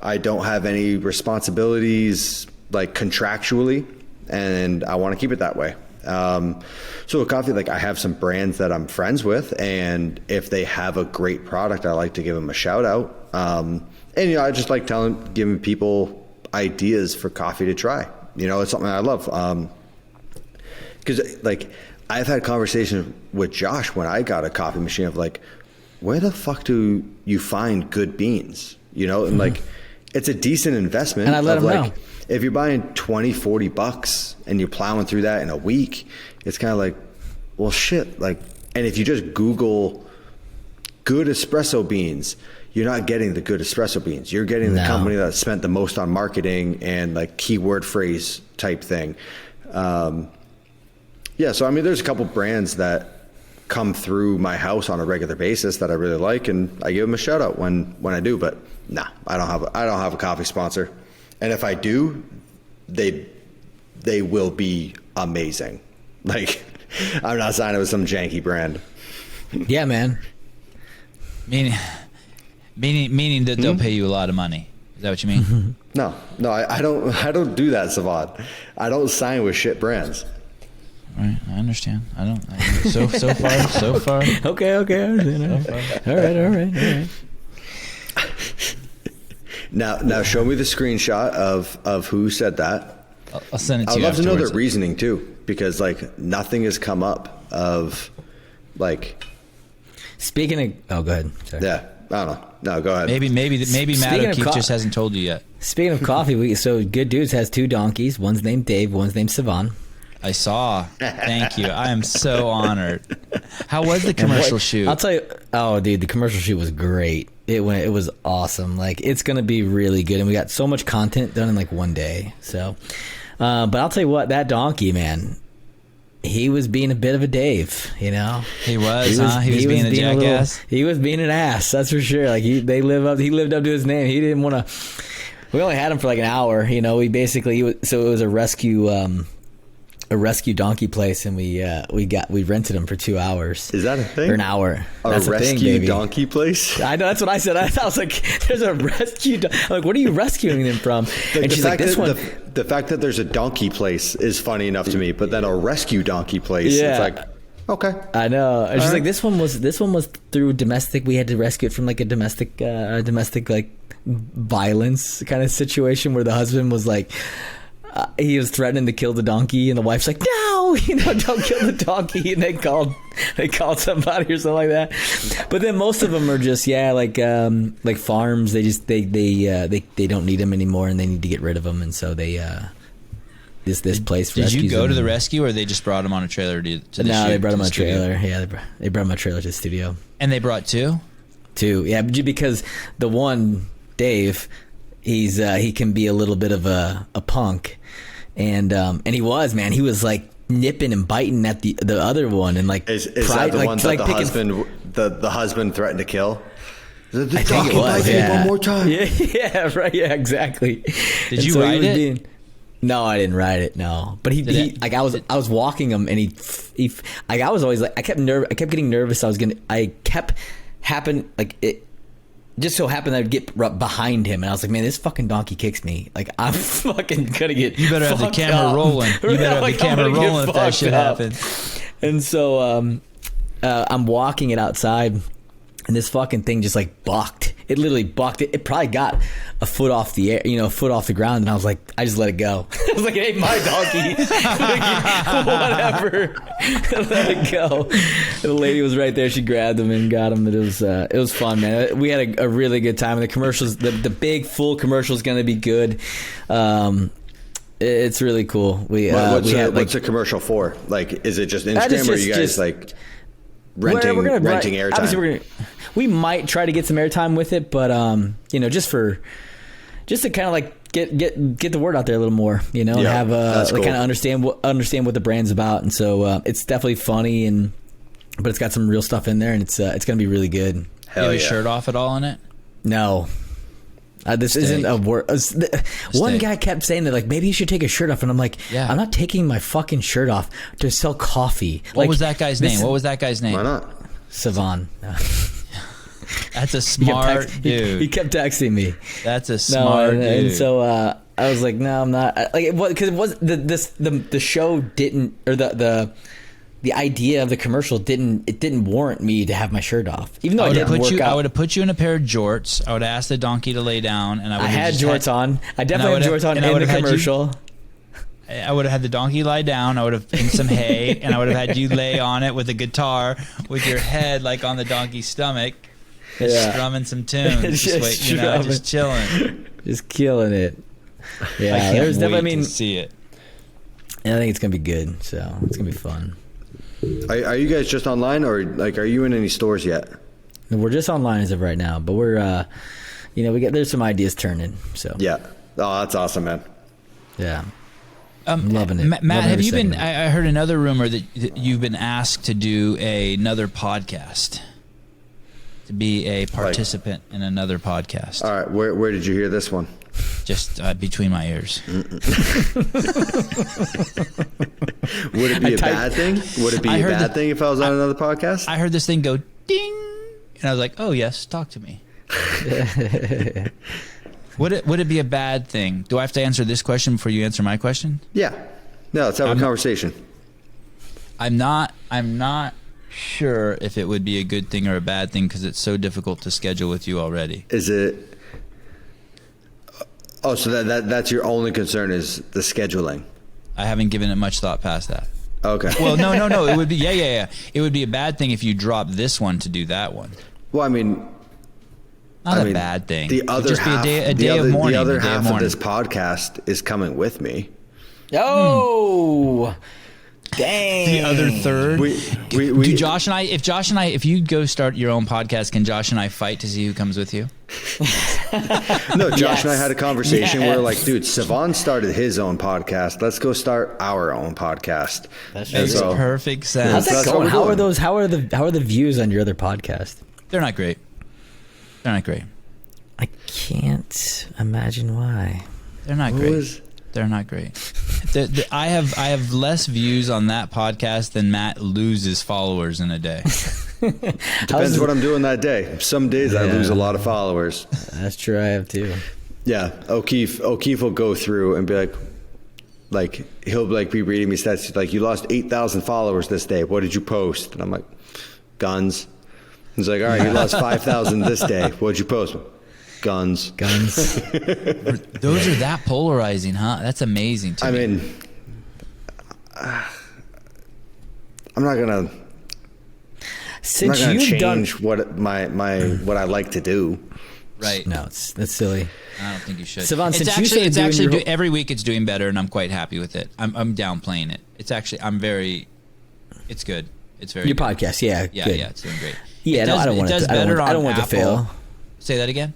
C: I don't have any responsibilities, like contractually, and I want to keep it that way. So with coffee, like I have some brands that I'm friends with, and if they have a great product, I like to give them a shout out. And, you know, I just like giving people ideas for coffee to try. You know, it's something I love. Because, like, I've had conversations with Josh when I got a coffee machine of like, where the fuck do you find good beans? You know, and like, it's a decent investment.
A: And I let him know.
C: If you're buying $20-$40 and you're plowing through that in a week, it's kind of like, well, shit. Like, and if you just Google good espresso beans, you're not getting the good espresso beans. You're getting the company that spent the most on marketing and like keyword phrase type thing. Yeah. So, I mean, there's a couple brands that come through my house on a regular basis that I really like, and I give them a shout out when I do. But nah, I don't have a coffee sponsor, and if I do, they will be amazing. Like, I'm not signing with some janky brand.
A: Yeah, man.
B: Meaning that they'll pay you a lot of money. Is that what you mean?
C: No, I don't do that, Sevan. I don't sign with shit brands.
B: Right, I understand. So far.
A: Okay, I understand. All right.
C: Now show me the screenshot of who said that.
B: I'll send it to you.
C: I'd love to know their reasoning too, because like nothing has come up of like.
A: Speaking of, go ahead. Sorry.
C: Yeah, I don't know. No, go ahead.
B: Maybe Matt O'Keefe just hasn't told you yet.
A: Speaking of coffee, so Good Dudes has 2 donkeys. One's named Dave. One's named Sevan.
B: I saw. Thank you. I am so honored. How was the commercial shoot?
A: I'll tell you. Oh, dude, the commercial shoot was great. It was awesome. Like, it's gonna be really good, and we got so much content done in like one day. So, but I'll tell you what, that donkey, man, he was being a bit of a Dave. You know,
B: he was being a jackass.
A: He was being an ass. That's for sure. Like he lived up to his name. He didn't want to. We only had him for like an hour. You know, it was a rescue donkey place, and we rented him for 2 hours.
C: Is that a thing?
A: Or an hour. That's
C: a rescue
A: thing,
C: donkey place?
A: I know, that's what I said. I was like, there's a rescue I'm like, what are you rescuing them from? And she's like, this one.
C: The fact that there's a donkey place is funny enough to me, but then a rescue donkey place, it's like, okay.
A: I know. And she's like, this one was through domestic. We had to rescue it from like a domestic like violence kind of situation where the husband was like, he was threatening to kill the donkey, and the wife's like, no, don't kill the donkey. And they called somebody or something like that. But then most of them are just, like farms. They just, they don't need them anymore, and they need to get rid of them. And so they this place.
B: Did you
A: rescues
B: go to the
A: him.
B: rescue, or they just brought him on a trailer to the
A: No,
B: shoot,
A: they brought
B: to
A: him
B: the
A: on a
B: studio?
A: trailer. Yeah, they brought him on a trailer to the studio.
B: And they brought two?
A: Too. Yeah, because the one, Dave, he can be a little bit of a punk, and he was, man. He was like nipping and biting at the other one, and like
C: Is that the
A: like,
C: one that
A: like
C: the
A: picking,
C: husband the husband threatened to kill?
A: I think it was. Yeah.
C: One more time.
A: Yeah, right. Yeah, exactly.
B: Did you ride it?
A: No, I didn't ride it. No, but like I was walking him, and he like I was always like I kept getting nervous. I kept like it. Just so happened that I'd get behind him, and I was like, "Man, this fucking donkey kicks me. Like, I'm fucking gonna get."
B: You better have the camera rolling. You better have the camera rolling if that shit happens.
A: And so I'm walking it outside, and this fucking thing just like bucked. It literally bucked. It probably got a foot off the air, a foot off the ground, and I was like, I just let it go. I was like, it ain't my donkey. Whatever. Let it go. And the lady was right there. She grabbed him and got him. It was fun, man. We had a really good time. And the commercials, the big full commercial is going to be good. It's really cool.
C: What's a commercial for? Like, is it just Instagram, or are you guys like renting airtime?
A: Obviously, we might try to get some airtime with it, but just to kind of like get the word out there a little more, and have like kind of understand what the brand's about. And so it's definitely funny, but it's got some real stuff in there, and it's gonna be really good.
B: Hell, you have a shirt off at all in it?
A: No. This isn't a word. One guy kept saying that, like, maybe you should take a shirt off, and I'm like, I'm not taking my fucking shirt off to sell coffee.
B: What was that guy's name?
C: Why not?
A: Sevan. No.
B: That's a smart dude.
A: He kept texting me.
B: That's a smart dude.
A: And so I was like, no, I'm not. Like, because it was the show didn't, or the idea of the commercial didn't warrant me to have my shirt off, even though I would have
B: put you in a pair of jorts. I would have asked the donkey to lay down, and I
A: had jorts on. I definitely had jorts on in the commercial.
B: I would have had the donkey lie down. I would have in some hay, and I would have had you lay on it with a guitar, with your head like on the donkey's stomach, strumming some tunes, just chilling,
A: just killing it. Yeah,
B: I can't wait to see it.
A: And I think it's gonna be good. So it's gonna be fun.
C: Are you guys just online, or like are you in any stores yet?
A: We're just online as of right now, but we're there's some ideas turning. So
C: yeah, oh, that's awesome, man.
A: Yeah. I'm loving it.
B: Matt, have you been? I heard another rumor that you've been asked to do another podcast, to be a participant in another podcast.
C: All right, where did you hear this one?
B: Just between my ears.
C: Would it be a bad thing? Would it be a bad thing if I was on another podcast?
B: I heard this thing go ding, and I was like, "Oh yes, talk to me." Would it be a bad thing? Do I have to answer this question before you answer my question?
C: Yeah. No, let's have a conversation.
B: I'm not sure if it would be a good thing or a bad thing, because it's so difficult to schedule with you already.
C: Is it? Oh, so that's your only concern, is the scheduling?
B: I haven't given it much thought past that.
C: Okay.
B: Well, no. It would be yeah. It would be a bad thing if you dropped this one to do that one.
C: Well, I mean,
B: not a bad thing.
C: The other half,
B: a day of mourning.
C: The other half of this podcast is coming with me.
A: Oh, dang!
B: The other third.
C: Do
B: Josh and I? If you go start your own podcast, can Josh and I fight to see who comes with you?
C: No, Josh and I had a conversation where, like, dude, Sevan started his own podcast. Let's go start our own podcast.
B: That makes perfect sense.
A: How's that going? How are the views on your other podcast?
B: They're not great.
A: I can't imagine why.
B: They're not great. They're not great. I have less views on that podcast than Matt loses followers in a day.
C: Depends what I'm doing that day. Some days I lose a lot of followers.
A: That's true. I have too.
C: Yeah, O'Keefe will go through and be like he'll be reading me stats like, you lost 8,000 followers this day. What did you post? And I'm like, guns. He's like, all right, you lost 5,000 this day. What did you post? Guns.
B: Those are that polarizing, huh? That's amazing to me.
C: I mean, I'm not gonna change what I like to do,
B: Right.
A: No, that's silly.
B: I don't think you should.
A: Sevan, since you
B: it's
A: started doing
B: actually
A: your-
B: every week it's doing better, and I'm quite happy with it. I'm downplaying it. It's actually it's good. It's very
A: Your
B: good.
A: podcast, yeah,
B: Yeah,
A: good.
B: yeah, it's doing great.
A: Yeah,
B: It
A: no,
B: does-
A: I don't want
B: it
A: it.
B: does
A: To, I don't
B: better
A: want, I don't
B: on
A: want it to
B: Apple.
A: fail.
B: Say that again.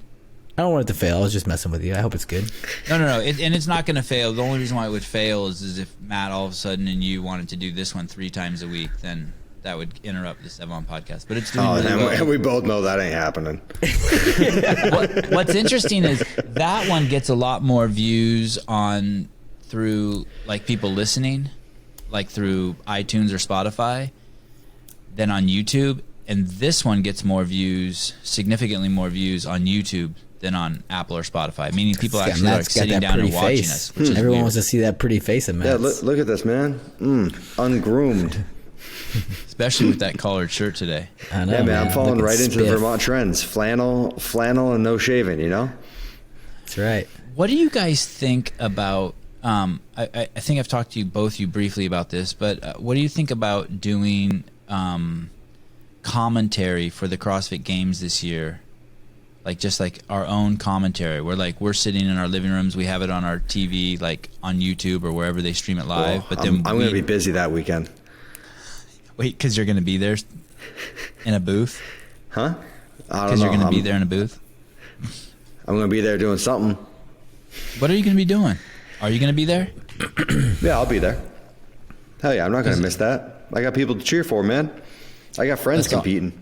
A: I don't want it to fail. I was just messing with you. I hope it's good.
B: No. And it's not going to fail. The only reason why it would fail is if Matt all of a sudden and you wanted to do this one 3 times a week, then that would interrupt the Sevan podcast. But it's doing really
C: and
B: well.
C: we both know that ain't happening.
B: What's interesting is that one gets a lot more views through like people listening, like through iTunes or Spotify, than on YouTube. And this one gets more views, significantly more views on YouTube than on Apple or Spotify. Meaning people actually are sitting down and watching us. Which is
A: Everyone
B: weird.
A: wants to see that pretty face of Matt's.
C: Yeah, look at this, man. Ungroomed.
B: Especially with that collared shirt today.
A: I know,
C: Yeah, man, I'm falling
A: Looking
C: right into the
A: spiff.
C: Vermont trends. Flannel, and no shaving, you know?
A: That's right.
B: What do you guys think about? I think I've talked to you both briefly about this, but what do you think about doing commentary for the CrossFit Games this year? Like just like our own commentary. We're sitting in our living rooms, we have it on our TV, like on YouTube or wherever they stream it live.
C: Well,
B: but then
C: I'm going to be busy that weekend.
B: wait, because you're going to be there in a booth.
C: Huh? I don't
B: Because
C: know.
B: you're going to be there in a booth.
C: I'm going to be there doing something.
B: What are you going to be doing? Are you going to be there?
C: Yeah, I'll be there. Hell yeah, I'm not going to miss that. I got people to cheer for, man. I got friends
B: Let's go.
C: competing.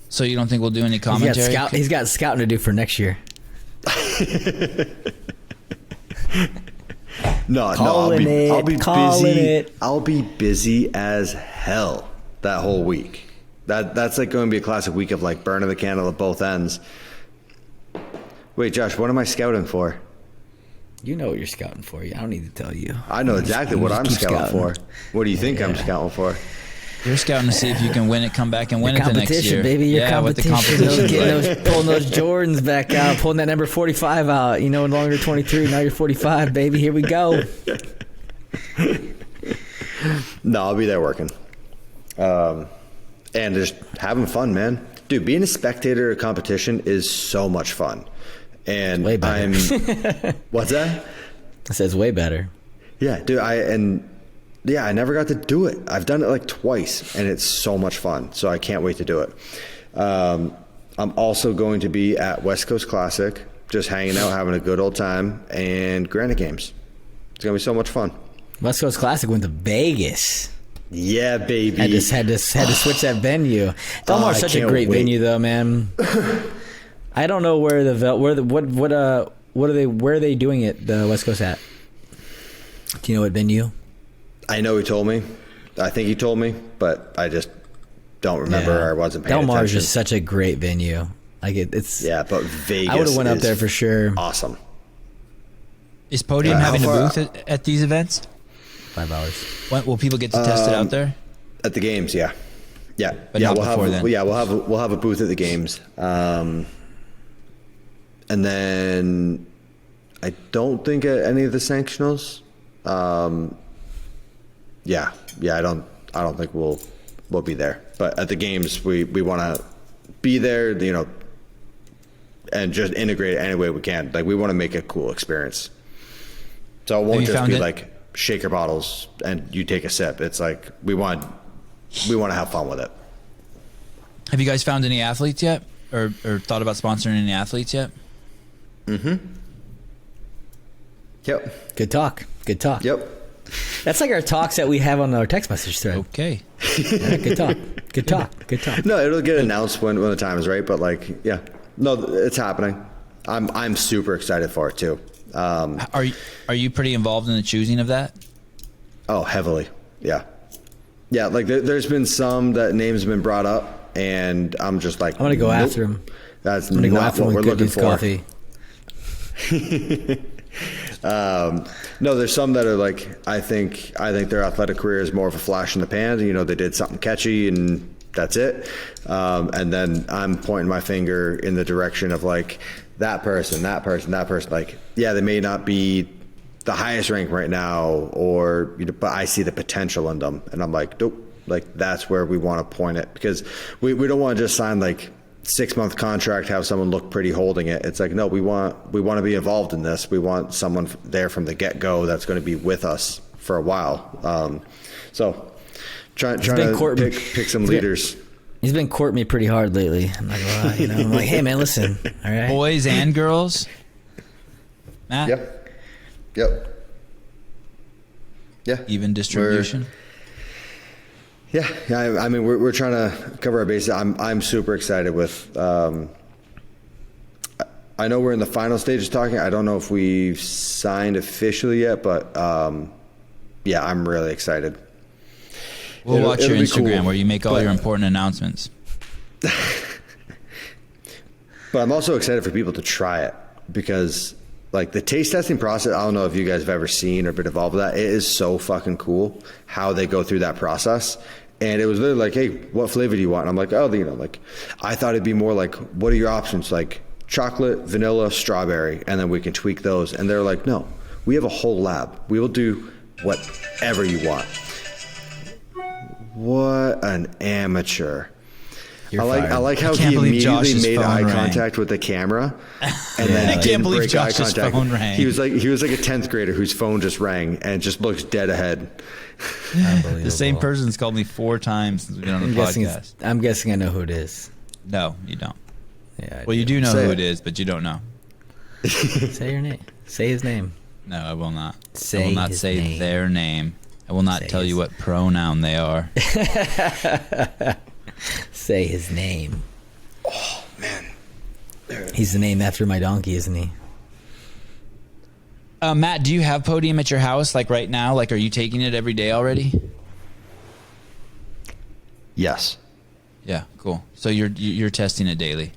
B: So you don't think we'll do any commentary?
A: He's got scouting to do for next year.
C: No,
A: Calling
C: I'll be
A: calling
C: busy.
A: it.
C: I'll be busy as hell that whole week. That's like going to be a classic week of like burning the candle at both ends. Wait, Josh, what am I scouting for?
A: You know what you're scouting for. I don't need to tell you.
C: I know exactly what I'm
A: Keep
C: scouting for. What do you think I'm
A: Yeah.
C: scouting for?
B: You're scouting to see if you can win it, come back and win it the next
A: Competition,
B: year.
A: baby. Your
B: yeah, what the
A: competition.
B: competition
A: Pulling those Jordans back out, pulling that number 45 out. You know, no longer 23, now you're 45, baby. Here we go.
C: No, I'll be there working. And just having fun, man. Dude, being a spectator at a competition is so much fun. And
A: Way better.
C: What's that?
A: It says way better.
C: Yeah, dude, I never got to do it. I've done it like twice, and it's so much fun. So I can't wait to do it. I'm also going to be at West Coast Classic, just hanging out, having a good old time, and Granite Games. It's going to be so much fun.
A: West Coast Classic went to Vegas.
C: Yeah, baby.
A: Had to switch that venue. Delmar's
C: I
A: such a
C: can't
A: great
C: wait.
A: venue, though, man. I don't know where where are they doing it? The West Coast at? Do you know what venue?
C: I know he told me. I think he told me, but I just don't remember or I wasn't paying
A: Delmar's
C: attention.
A: just such a great venue. Like it's.
C: Yeah, but Vegas
A: I would have went up
C: is
A: there for sure.
C: Awesome.
B: Is Podium
C: Yeah,
B: having a
C: how
B: booth at these events?
A: 5 hours.
B: When, will people get to test it out there?
C: At the games, yeah. Yeah.
B: But
C: yeah,
B: not
C: we'll
B: before
C: have
B: then.
C: yeah, we'll have a booth at the games. And then I don't think at any of the sanctionals. Yeah, I don't think we'll be there. But at the games we want to be there, you know, and just integrate it any way we can. Like we want to make a cool experience. So it won't
B: you
C: just
B: found
C: be
B: it?
C: like shaker bottles and you take a sip. It's like we want to have fun with it.
B: Have you guys found any athletes yet, or thought about sponsoring any athletes yet?
C: Yep.
A: Good talk.
C: Yep.
A: That's like our talks that we have on our text message thread.
B: Okay.
A: Yeah, good talk. Good talk. Good talk.
C: No, it'll get announced when the time is right. But like, yeah, no, it's happening. I'm super excited for it too.
B: Are you pretty involved in the choosing of that?
C: Oh, heavily. Yeah. Yeah. Like there's been some that names have been brought up, and I'm just like,
A: I'm gonna go
C: nope,
A: after him.
C: That's
A: I'm gonna go
C: not
A: after
C: what
A: him
C: we're
A: with Good
C: looking
A: News
C: for.
A: Coffee.
C: No, there's some that are like, I think their athletic career is more of a flash in the pan. You know, they did something catchy and that's it. And then I'm pointing my finger in the direction of like that person. Like, yeah, they may not be the highest rank right now, or you know, but I see the potential in them, and I'm like, nope. Like that's where we want to point it, because we don't want to just sign like 6-month contract, have someone look pretty holding it. It's like, no, we want to be involved in this. We want someone there from the get-go that's going to be with us for a while. So trying to pick some leaders.
A: He's been courting me pretty hard lately. I'm not gonna lie. I'm like, hey man, listen. All right.
B: Boys and girls. Matt.
C: Yep. Yeah.
B: Even distribution.
C: Yeah. I mean, we're trying to cover our bases. I'm super excited with. I know we're in the final stages talking. I don't know if we've signed officially yet, but yeah, I'm really excited.
B: We'll watch your Instagram
C: cool,
B: where you make all your important announcements.
C: But I'm also excited for people to try it because, like, the taste testing process, I don't know if you guys have ever seen or been involved with that. It is so fucking cool how they go through that process. And it was literally like, hey, what flavor do you want? And I'm like, oh, like, I thought it'd be more like, what are your options? Like chocolate, vanilla, strawberry, and then we can tweak those. And they're like, no, we have a whole lab. We will do whatever you want. What an amateur. I like how he immediately made eye contact with the camera and then didn't break eye contact. He was like a 10th grader whose phone just rang and just looks dead ahead.
B: The same person's called me 4 times since we've been on the podcast.
A: I'm guessing I know who it is.
B: No, you don't.
A: Yeah.
B: Well, you do know who it is, but you don't know.
A: Say your name. Say his name.
B: No, I will not.
A: I
B: will not say their name. I will not tell you what pronoun they are.
A: Say his name.
C: Oh, man.
A: He's named after my donkey, isn't he?
B: Matt, do you have Podium at your house, like right now? Like, are you taking it every day already?
C: Yes.
B: Yeah, cool. So you're testing it daily.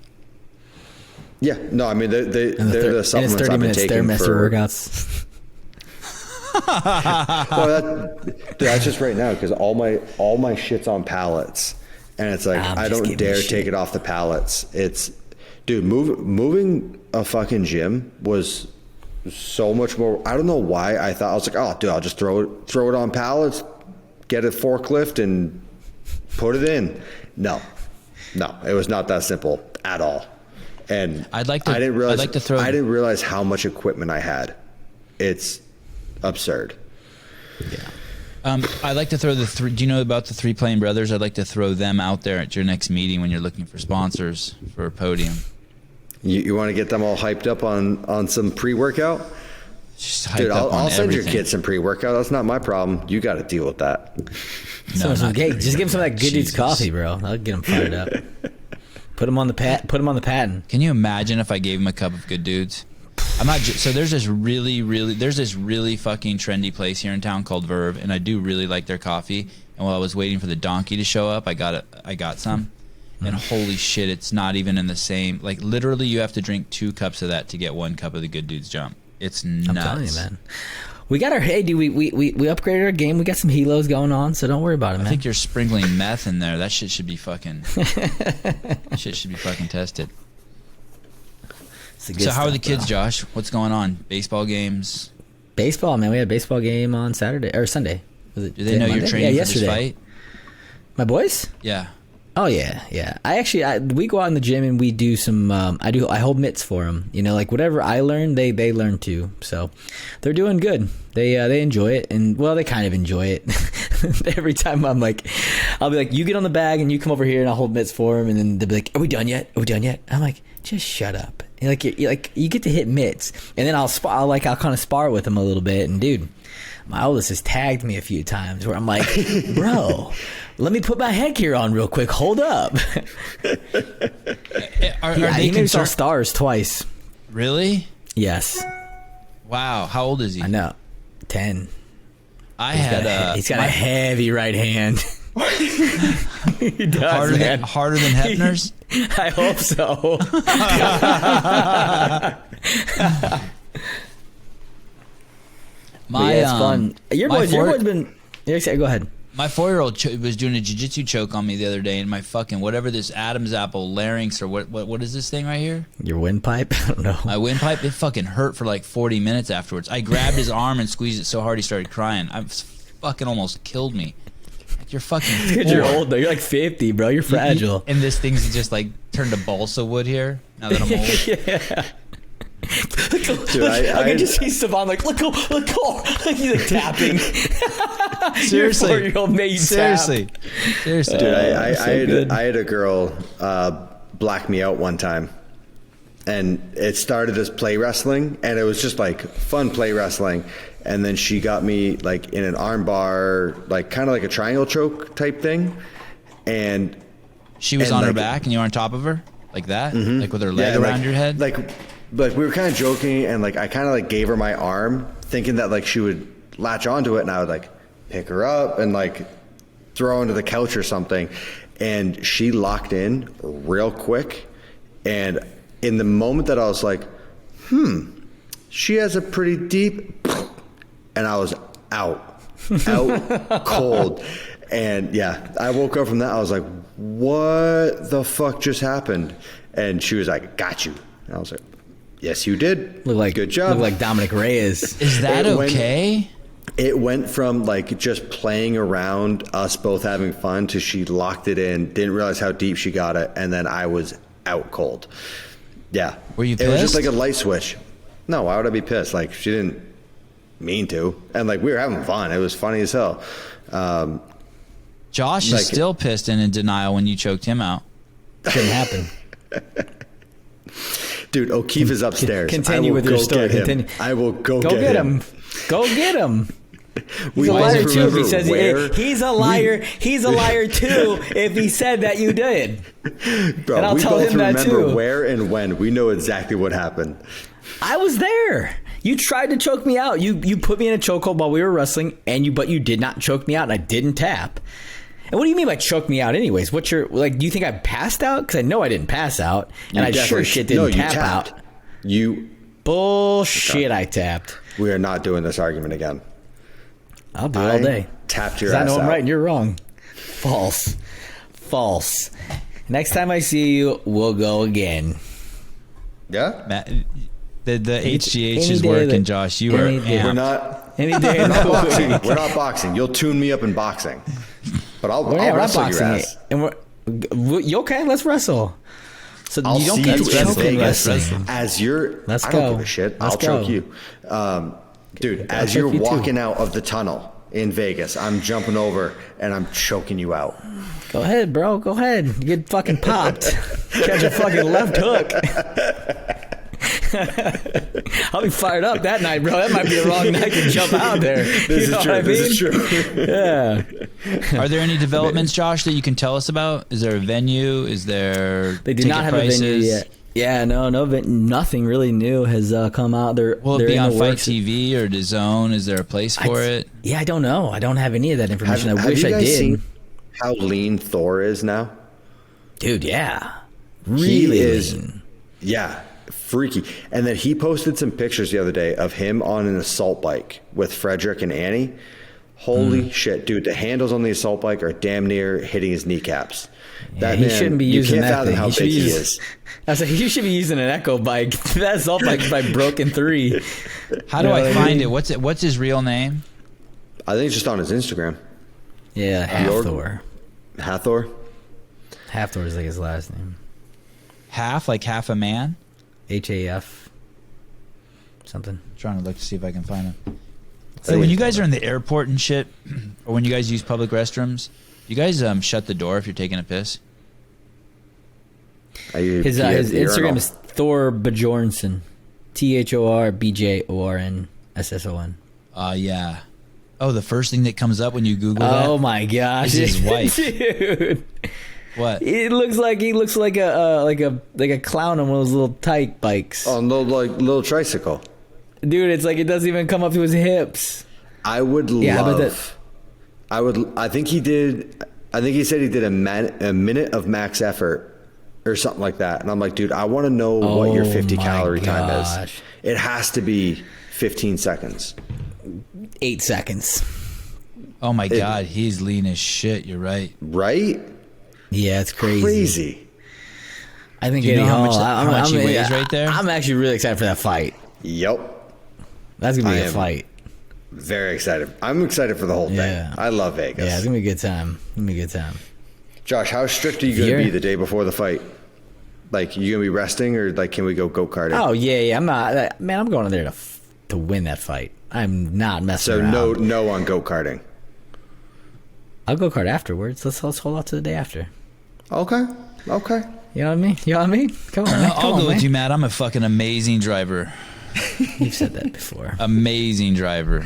C: Yeah. No, I mean, they're the supplements I've been taking
A: Stairmaster workouts.
C: Well, that's just right now because all my shit's on pallets, and it's like I don't dare take it off the pallets. It's, dude, moving a fucking gym was so much more. I don't know why I thought I was like, oh, dude, I'll just throw it on pallets, get a forklift, and put it in. No, it was not that simple at all. And I didn't realize how much equipment I had. It's absurd.
B: Yeah. I'd like to throw the three. Do you know about the 3 Plain Brothers? I'd like to throw them out there at your next meeting when you're looking for sponsors for a Podium.
C: You want to get them all hyped up on some pre-workout? Dude, I'll send your kids some pre-workout. That's not my problem. You got to deal with that.
A: Just give them some of that Good Dude's coffee, bro. That'll get them fired up. Put them on the patent.
B: Can you imagine if I gave them a cup of Good Dudes? I'm not. So there's this really fucking trendy place here in town called Verve, and I do really like their coffee. And while I was waiting for the donkey to show up, I got some, and holy shit, it's not even in the same. Like literally, you have to drink 2 cups of that to get 1 cup of the Good Dudes Jump. It's nuts. I'm telling you, man.
A: We got our dude. We upgraded our game. We got some helos going on, so don't worry about it, man.
B: I think you're sprinkling meth in there. That shit should be fucking. Tested. So how are the kids, Josh? What's going on? Baseball games?
A: Baseball, man. We had a baseball game on Saturday or Sunday. Was it?
B: Do they know you're training for this fight?
A: My boys?
B: Yeah.
A: Oh yeah. We go out in the gym and we do some. I hold mitts for them. You know, like whatever I learn, they learn too. So they're doing good. They enjoy it, and well, they kind of enjoy it. Every time I'll be like, you get on the bag and you come over here and I'll hold mitts for them, and then they'll be like, are we done yet? I'm like, just shut up. And you get to hit mitts, and then I'll kind of spar with them a little bit. And dude, my oldest has tagged me a few times where I'm like, bro, let me put my headgear on real quick. Hold up. He made us all stars twice.
B: Really?
A: Yes.
B: Wow. How old is he?
A: I know. 10.
B: He's
A: got a heavy right hand. He does,
B: harder than Hefner's?
A: I hope so. It's fun. Your boy's been. Go ahead.
B: My 4-year-old was doing a jiu-jitsu choke on me the other day, and my fucking whatever this Adam's apple larynx or what is this thing right here?
A: Your windpipe? I don't know.
B: My windpipe, it fucking hurt for like 40 minutes afterwards. I grabbed his arm and squeezed it so hard he started crying. I fucking almost killed me. You're fucking.
A: Because you're old though. You're like 50, bro. You're fragile.
B: And this thing's just like turned to balsa wood here. Now that I'm old.
A: Yeah.
C: Dude,
A: I can just see Sevan like, look, he's like tapping.
B: Seriously,
A: Your 4-year-old made
B: seriously.
C: Dude, I had a girl black me out one time, and it started as play wrestling, and it was just like fun play wrestling, and then she got me like in an arm bar, like kind of like a triangle choke type thing, and
B: she was on her back, and you were on top of her like that, like with her leg around your head,
C: like we were kind of joking, and like I kind of like gave her my arm, thinking that like she would latch onto it, and I would like pick her up and like throw her onto the couch or something, and she locked in real quick, and in the moment that I was like, she has a pretty deep, and I was out cold. And yeah, I woke up from that. I was like, what the fuck just happened? And she was like, got you. And I was like, yes, you did.
A: Look like,
C: good job.
A: Look like Dominic Reyes.
B: Is that okay?
C: It went from like just playing around, us both having fun, to she locked it in, didn't realize how deep she got it, and then I was out cold. Yeah.
B: Were you pissed?
C: It was just like a light switch. No, why would I be pissed? Like, she didn't mean to. And like, we were having fun. It was funny as hell.
B: Josh is still pissed and in denial when you choked him out.
A: Shouldn't happen.
C: Dude, O'Keefe is upstairs.
A: Continue with your story. Continue.
C: I will go
A: get him. Go get him. He's a liar too. If he says he's a liar, he's a liar too. If he said that you did,
C: bro,
A: and I'll
C: we
A: tell
C: both
A: him that
C: remember
A: too.
C: where and when. We know exactly what happened.
A: I was there. You tried to choke me out. You put me in a chokehold while we were wrestling, but you did not choke me out, and I didn't tap. And what do you mean by choke me out? Anyways, what's your like? Do you think I passed out? Because I know I didn't pass out, and I sure shit didn't tap out.
C: You
A: bullshit. Okay. I tapped.
C: We are not doing this argument again.
A: I'll do it all day.
C: Tapped your ass
A: I know
C: out.
A: I'm right and you're wrong. False. Next time I see you, we'll go again.
C: Yeah.
B: Matt, the HGH is working, Josh. You are.
C: We're not.
A: Any day.
C: We're not boxing. We're not boxing. You'll tune me up in boxing, but I'll wrestle your ass.
A: And you okay? Let's wrestle. So
C: I'll
A: you don't
C: see
A: get
C: you
A: to
C: in
A: choke
C: Vegas as you're.
A: Let's
C: I
A: go.
C: don't give a shit. I'll choke you, dude. As you're walking out of the tunnel in Vegas, I'm jumping over and I'm choking you out.
A: Go ahead, bro. Go ahead. You get fucking popped. Catch a fucking left hook. I'll be fired up that night, bro. That might be a wrong night to jump out there.
C: This is true.
A: Yeah.
B: Are there any developments, Josh, that you can tell us about? Is there a venue? Is there
A: They do not have
B: prices?
A: a venue yet. Yeah, nothing really new has come out.
B: Will it be on Fight TV or DAZN? Is there a place for it?
A: Yeah, I don't know. I don't have any of that information. I wish
C: you guys
A: I did.
C: Seen how lean Thor is now?
A: Dude, yeah. Really
C: lean. Yeah, freaky. And then he posted some pictures the other day of him on an assault bike with Frederick and Annie. Holy shit, dude. The handles on the assault bike are damn near hitting his kneecaps.
A: Yeah, he shouldn't be using that thing.
C: How big he is.
A: I was like, you should be using an Echo bike. That assault bike is like broken 3.
B: How do I find it? What's his real name?
C: I think it's just on his Instagram.
A: Yeah, Hathor.
C: Hathor?
A: Hathor is like his last name.
B: Half, like half a man?
A: HAF. Something.
B: I'm trying to look to see if I can find him. So when you guys are in the airport and shit, or when you guys use public restrooms, you guys shut the door if you're taking a piss?
A: His Instagram is Thor Bjornsson. THORBJORNSSON.
B: Yeah. Oh, the first thing that comes up when you Google that?
A: Oh my gosh,
B: is his wife.
A: Dude.
B: What?
A: He looks like a clown on one of those little tight bikes.
C: On the little tricycle.
A: Dude, it's like it doesn't even come up to his hips.
C: I would love. I think he said he did a minute of max effort or something like that. And I'm like, dude, I want to know what your 50 calorie time is. It has to be 15 seconds.
A: 8 seconds.
B: Oh my God, he's lean as shit. You're right.
C: Right?
A: Yeah, it's crazy. I think
B: you know how much he weighs right there?
A: I'm actually really excited for that fight.
C: Yep.
A: That's gonna be a fight.
C: Very excited. I'm excited for the whole thing. I love Vegas.
A: Yeah, it's gonna be a good time. It's gonna be a good time.
C: Josh, how strict are you going to be the day before the fight? Like, you going to be resting, or like, can we go go-karting?
A: Oh yeah. I'm not. Man, I'm going in there to win that fight. I'm not messing around.
C: So no on go-karting.
A: I'll go-kart afterwards. Let's hold out to the day after.
C: Okay.
A: You know what I mean? Come on, man.
B: I'll go with you, Matt. I'm a fucking amazing driver.
A: You've said that before.
B: Amazing driver.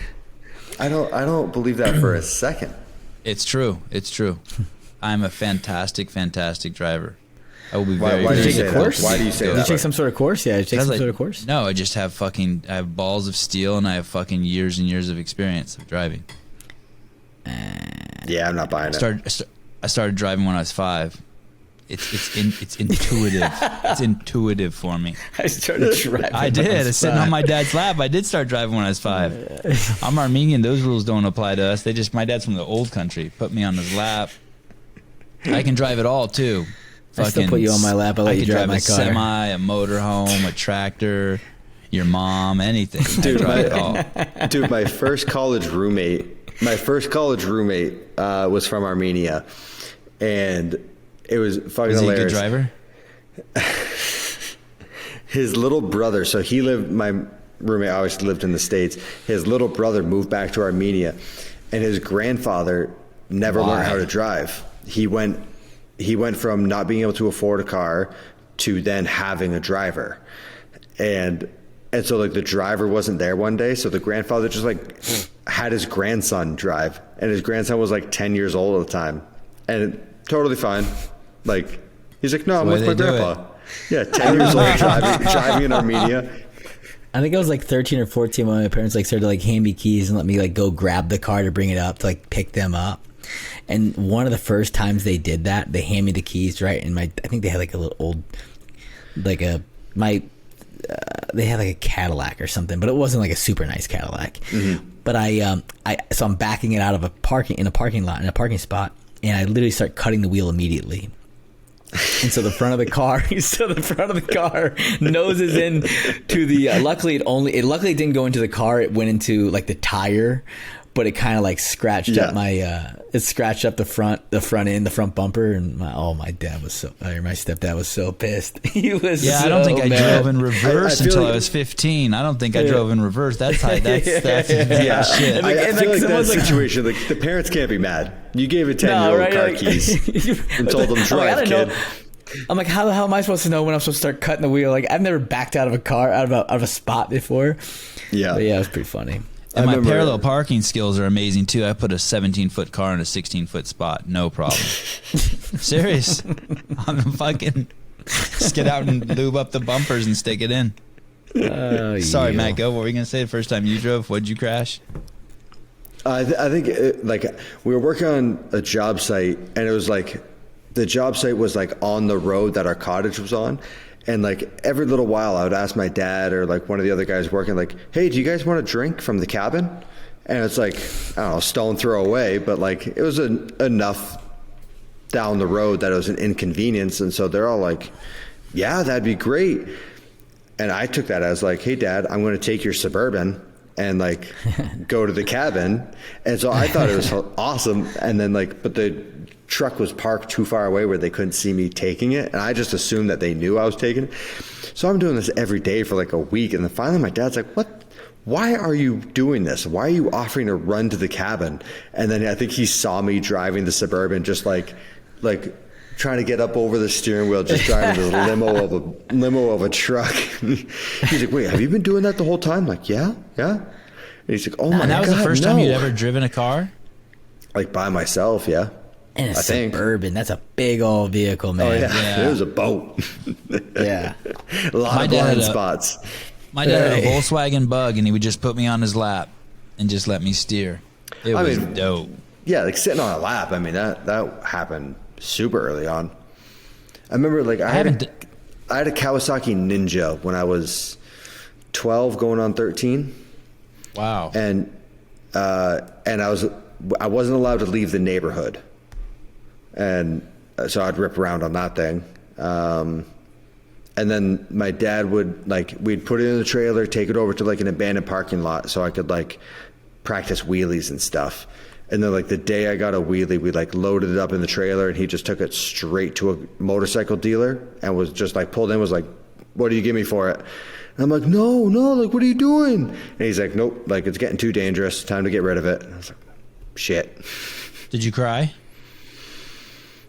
C: I don't believe that for a second.
B: It's true. I'm a fantastic driver. I will be very.
C: Why do you
A: take
C: say
A: a
C: that?
A: course?
C: Why do you say
A: Did
C: that?
A: you take some sort of course? Yeah, did you take some sort of course?
B: No, I just have I have balls of steel, and I have fucking years and years of experience of driving.
C: Yeah, I'm not buying it.
B: I started driving when I was 5. It's intuitive. It's intuitive for me.
A: I started driving.
B: I did. I was sitting on my dad's lap. I did start driving when I was 5. I'm Armenian. Those rules don't apply to us. My dad's from the old country. Put me on his lap. I can drive it all too.
A: I still put you on my lap. I let you drive my car.
B: A semi, a motorhome, a tractor, your mom, anything.
C: Dude,
B: all.
C: my first college roommate was from Armenia, and it was fucking
B: Is he
C: hilarious.
B: a good driver?
C: His little brother, so my roommate obviously lived in the States. His little brother moved back to Armenia, and his grandfather never learned how to drive. He went from not being able to afford a car to then having a driver. And so like the driver wasn't there one day, so the grandfather just like had his grandson drive, and his grandson was like 10 years old at the time, and totally fine. Like, he's like, no, I'm with my grandpa. Yeah, 10 years old, driving in Armenia.
A: I think I was like 13 or 14 when my parents like started to like hand me keys and let me like go grab the car to bring it up to like pick them up. And one of the first times they did that, they hand me the keys, right? And I think they had like a little old, they had like a Cadillac or something, but it wasn't like a super nice Cadillac. Mm-hmm. But so I'm backing it out of a parking spot, and I literally start cutting the wheel immediately. And so the front of the car noses in to the. Luckily, it didn't go into the car. It went into like the tire, but it kind of like scratched up it scratched up the front end, the front bumper, and my stepdad was so pissed. He was.
B: Yeah, I don't think I drove in reverse until I was 15. I don't think I drove in reverse. That's shit.
C: I feel like that situation, like the parents can't be mad. You gave a 10-year-old car keys and told them drive, kid.
A: I'm like, how the hell am I supposed to know when I'm supposed to start cutting the wheel? Like, I've never backed out of a car out of a spot before.
C: Yeah,
A: but yeah, it was pretty funny.
B: And my parallel parking skills are amazing too. I put a 17-foot car in a 16-foot spot, no problem. Serious. I'm fucking just get out and lube up the bumpers and stick it in. Sorry, Matt. Go. What were you gonna say? The first time you drove, what'd you crash?
C: I think we were working on a job site, and it was like the job site was like on the road that our cottage was on. And like every little while I would ask my dad or like one of the other guys working, like, hey, do you guys want a drink from the cabin? And it's like, I don't know, stone throw away, but like it was enough down the road that it was an inconvenience. And so they're all like, yeah, that'd be great. And I took that as like, hey, Dad, I'm going to take your Suburban and like go to the cabin. And so I thought it was awesome. And then like, but the truck was parked too far away where they couldn't see me taking it, and I just assumed that they knew I was taking it. So I'm doing this every day for like a week, and then finally my dad's like, why are you doing this? Why are you offering to run to the cabin? And then I think he saw me driving the Suburban, just like trying to get up over the steering wheel, just driving this limo of a truck. He's like, wait, have you been doing that the whole time? I'm like, yeah. And he's like, oh my God,
B: and that was the first time you'd ever driven a car?
C: Like by myself, yeah.
A: And a Suburban, that's a big old vehicle, man.
C: Oh, yeah. It was a boat.
A: Yeah.
C: A lot of blind spots.
B: My dad had a Volkswagen Bug, and he would just put me on his lap and just let me steer. It was dope.
C: Yeah, like sitting on a lap. I mean, that happened super early on. I remember like I had a Kawasaki Ninja when I was 12 going on 13.
B: Wow.
C: And I wasn't allowed to leave the neighborhood. And so I'd rip around on that thing. And then my dad would we'd put it in the trailer, take it over to like an abandoned parking lot so I could like practice wheelies and stuff. And then like the day I got a wheelie, we like loaded it up in the trailer and he just took it straight to a motorcycle dealer and was just like pulled in, was like, what do you give me for it? And I'm like, no, like, what are you doing? And he's like, nope, like it's getting too dangerous. Time to get rid of it. And I was like, shit.
B: Did you cry?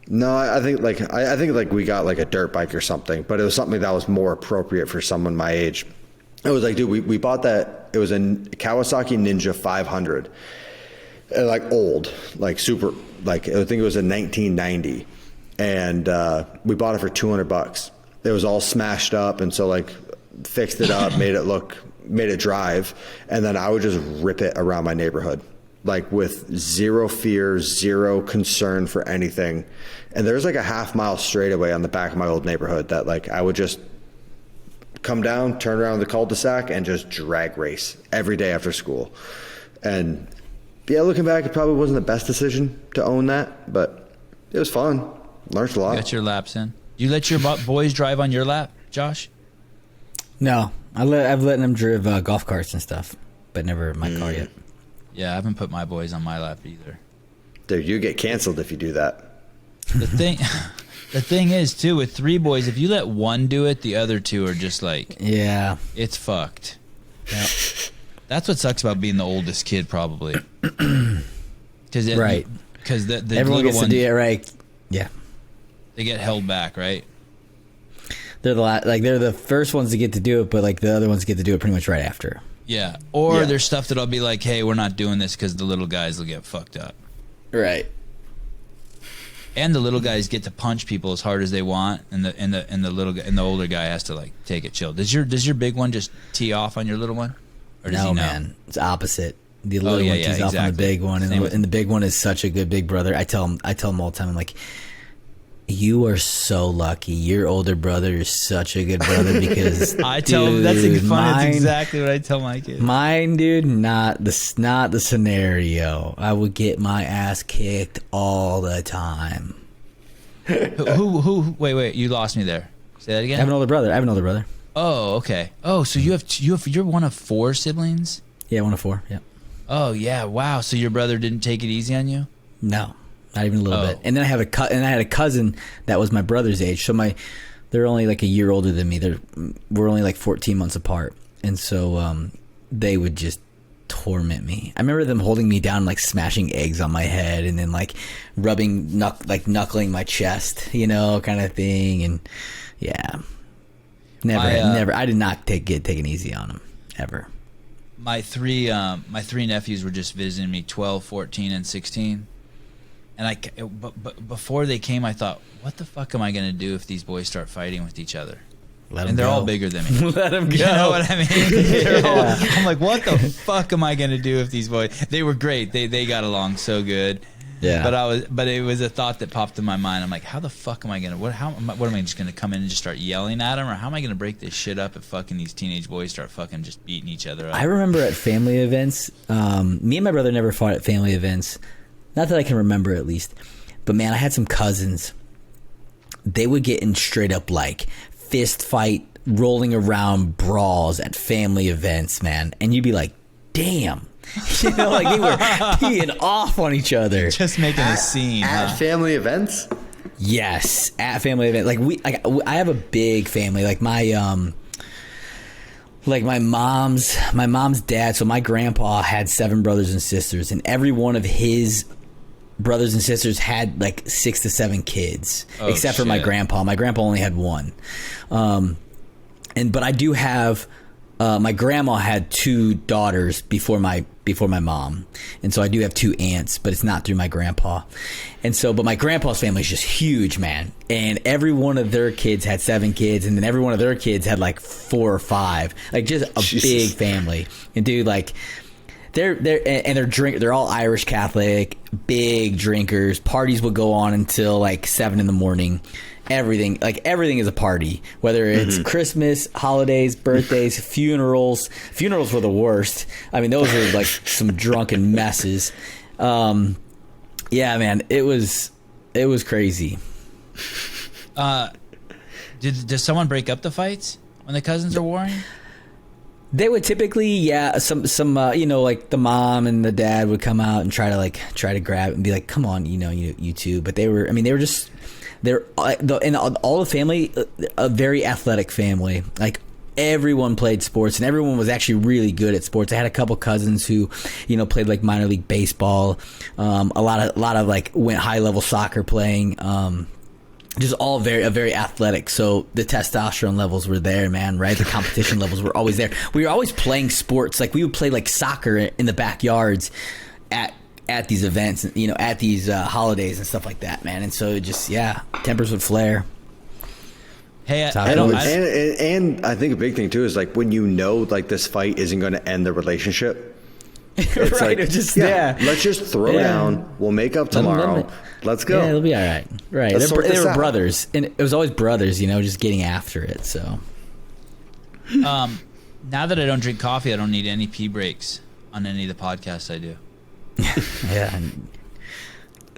C: No, I think like we got like a dirt bike or something, but it was something that was more appropriate for someone my age. It was like, dude, we bought that. It was a Kawasaki Ninja 500. Like old, like super, like I think it was a 1990, and we bought it for $200. It was all smashed up, and so like fixed it up, made it drive, and then I would just rip it around my neighborhood, like with zero fear, zero concern for anything. And there's like a half-mile straightaway on the back of my old neighborhood that like I would just come down, turn around the cul-de-sac, and just drag race every day after school. And yeah, looking back, it probably wasn't the best decision to own that, but it was fun. Learned a lot.
B: You got your laps in. You let your boys drive on your lap, Josh?
A: No, I've let them drive golf carts and stuff, but never my car yet.
B: Yeah, I haven't put my boys on my lap either.
C: Dude, you get canceled if you do that.
B: The thing is, too, with 3 boys, if you let one do it, the other 2 are just like,
A: yeah,
B: it's fucked. Yeah. That's what sucks about being the oldest kid, probably.
A: Right.
B: Because the
A: everyone gets
B: one,
A: to do it right. Yeah.
B: They get held back, right?
A: They're they're the first ones to get to do it, but like the other ones get to do it pretty much right after.
B: Yeah. Or there's stuff that I'll be like, hey, we're not doing this because the little guys will get fucked up.
A: Right.
B: And the little guys get to punch people as hard as they want, and the older guy has to like take it chill. Does your big one just tee off on your little one? Or does
A: no,
B: he know?
A: man, it's opposite. The little one tees off on the big one, and the big one is such a good big brother. I tell him all the time, I'm like, you are so lucky. Your older brother is such a good brother because
B: I tell him that's exactly what I tell my kids.
A: Mine, dude, not the scenario. I would get my ass kicked all the time.
B: Who? Wait, you lost me there. Say that again.
A: I have an older brother.
B: Oh, okay. Oh, so you're one of 4 siblings?
A: Yeah, one of 4. Yeah.
B: Oh, yeah. Wow. So your brother didn't take it easy on you?
A: No, not even a little bit. And then I had a cousin that was my brother's age. So they're only like a year older than me. We're only like 14 months apart, and so they would just torment me. I remember them holding me down, like smashing eggs on my head, and then like knuckling my chest, kind of thing. And yeah. Never. I did not get taken easy on them ever.
B: My three nephews were just visiting me, 12, 14, and 16. And but before they came, I thought, what the fuck am I gonna do if these boys start fighting with each other? They're all bigger than me.
A: Let them go.
B: You know what I mean? I'm like, what the fuck am I gonna do if these boys? They were great. They got along so good.
A: Yeah.
B: But it was a thought that popped in my mind. I'm like, how the fuck am I gonna? What am I just gonna come in and just start yelling at them, or how am I gonna break this shit up if fucking these teenage boys start fucking just beating each other up?
A: I remember at family events, me and my brother never fought at family events, not that I can remember at least. But man, I had some cousins. They would get in straight up like fist fight, rolling around brawls at family events, man, and you'd be like, damn. Like they were peeing off on each other,
B: just making a scene
C: at family events.
A: Yes, at family events. Like I have a big family. Like my mom's dad. So my grandpa had 7 brothers and sisters, and every one of his brothers and sisters had like 6 to 7 kids, except for my grandpa. My grandpa only had 1. But I do have. My grandma had 2 daughters before my mom, and so I do have 2 aunts, but it's not through my grandpa. And so, but my grandpa's family is just huge, man. And every one of their kids had 7 kids, and then every one of their kids had like 4 or 5, like just a big family. And dude, like they're all Irish Catholic, big drinkers. Parties would go on until like 7 in the morning. Everything is a party, whether it's Christmas, holidays, birthdays, funerals. Funerals were the worst. I mean, those were like some drunken messes. Yeah, man, it was crazy.
B: Does someone break up the fights when the cousins are warring?
A: They would typically, some like the mom and the dad would come out and try to grab it and be like, come on, you two. But they were just, and all the family, a very athletic family. Like everyone played sports and everyone was actually really good at sports. I had a couple cousins who, played like minor league baseball. A lot of like went high level soccer playing. Just all very athletic. So the testosterone levels were there, man, right? The competition levels were always there. We were always playing sports. Like we would play like soccer in the backyards at these events, at these holidays and stuff like that, man. And so it just, tempers would flare.
B: Hey,
C: and I think a big thing too is like when like this fight isn't going to end the relationship. It's
A: right,
C: like, let's just throw down. We'll make up tomorrow. Let's go.
A: Yeah, it'll be all right. Right. They were brothers, and it was always brothers, just getting after it. So,
B: now that I don't drink coffee, I don't need any pee breaks on any of the podcasts I do.
A: Yeah.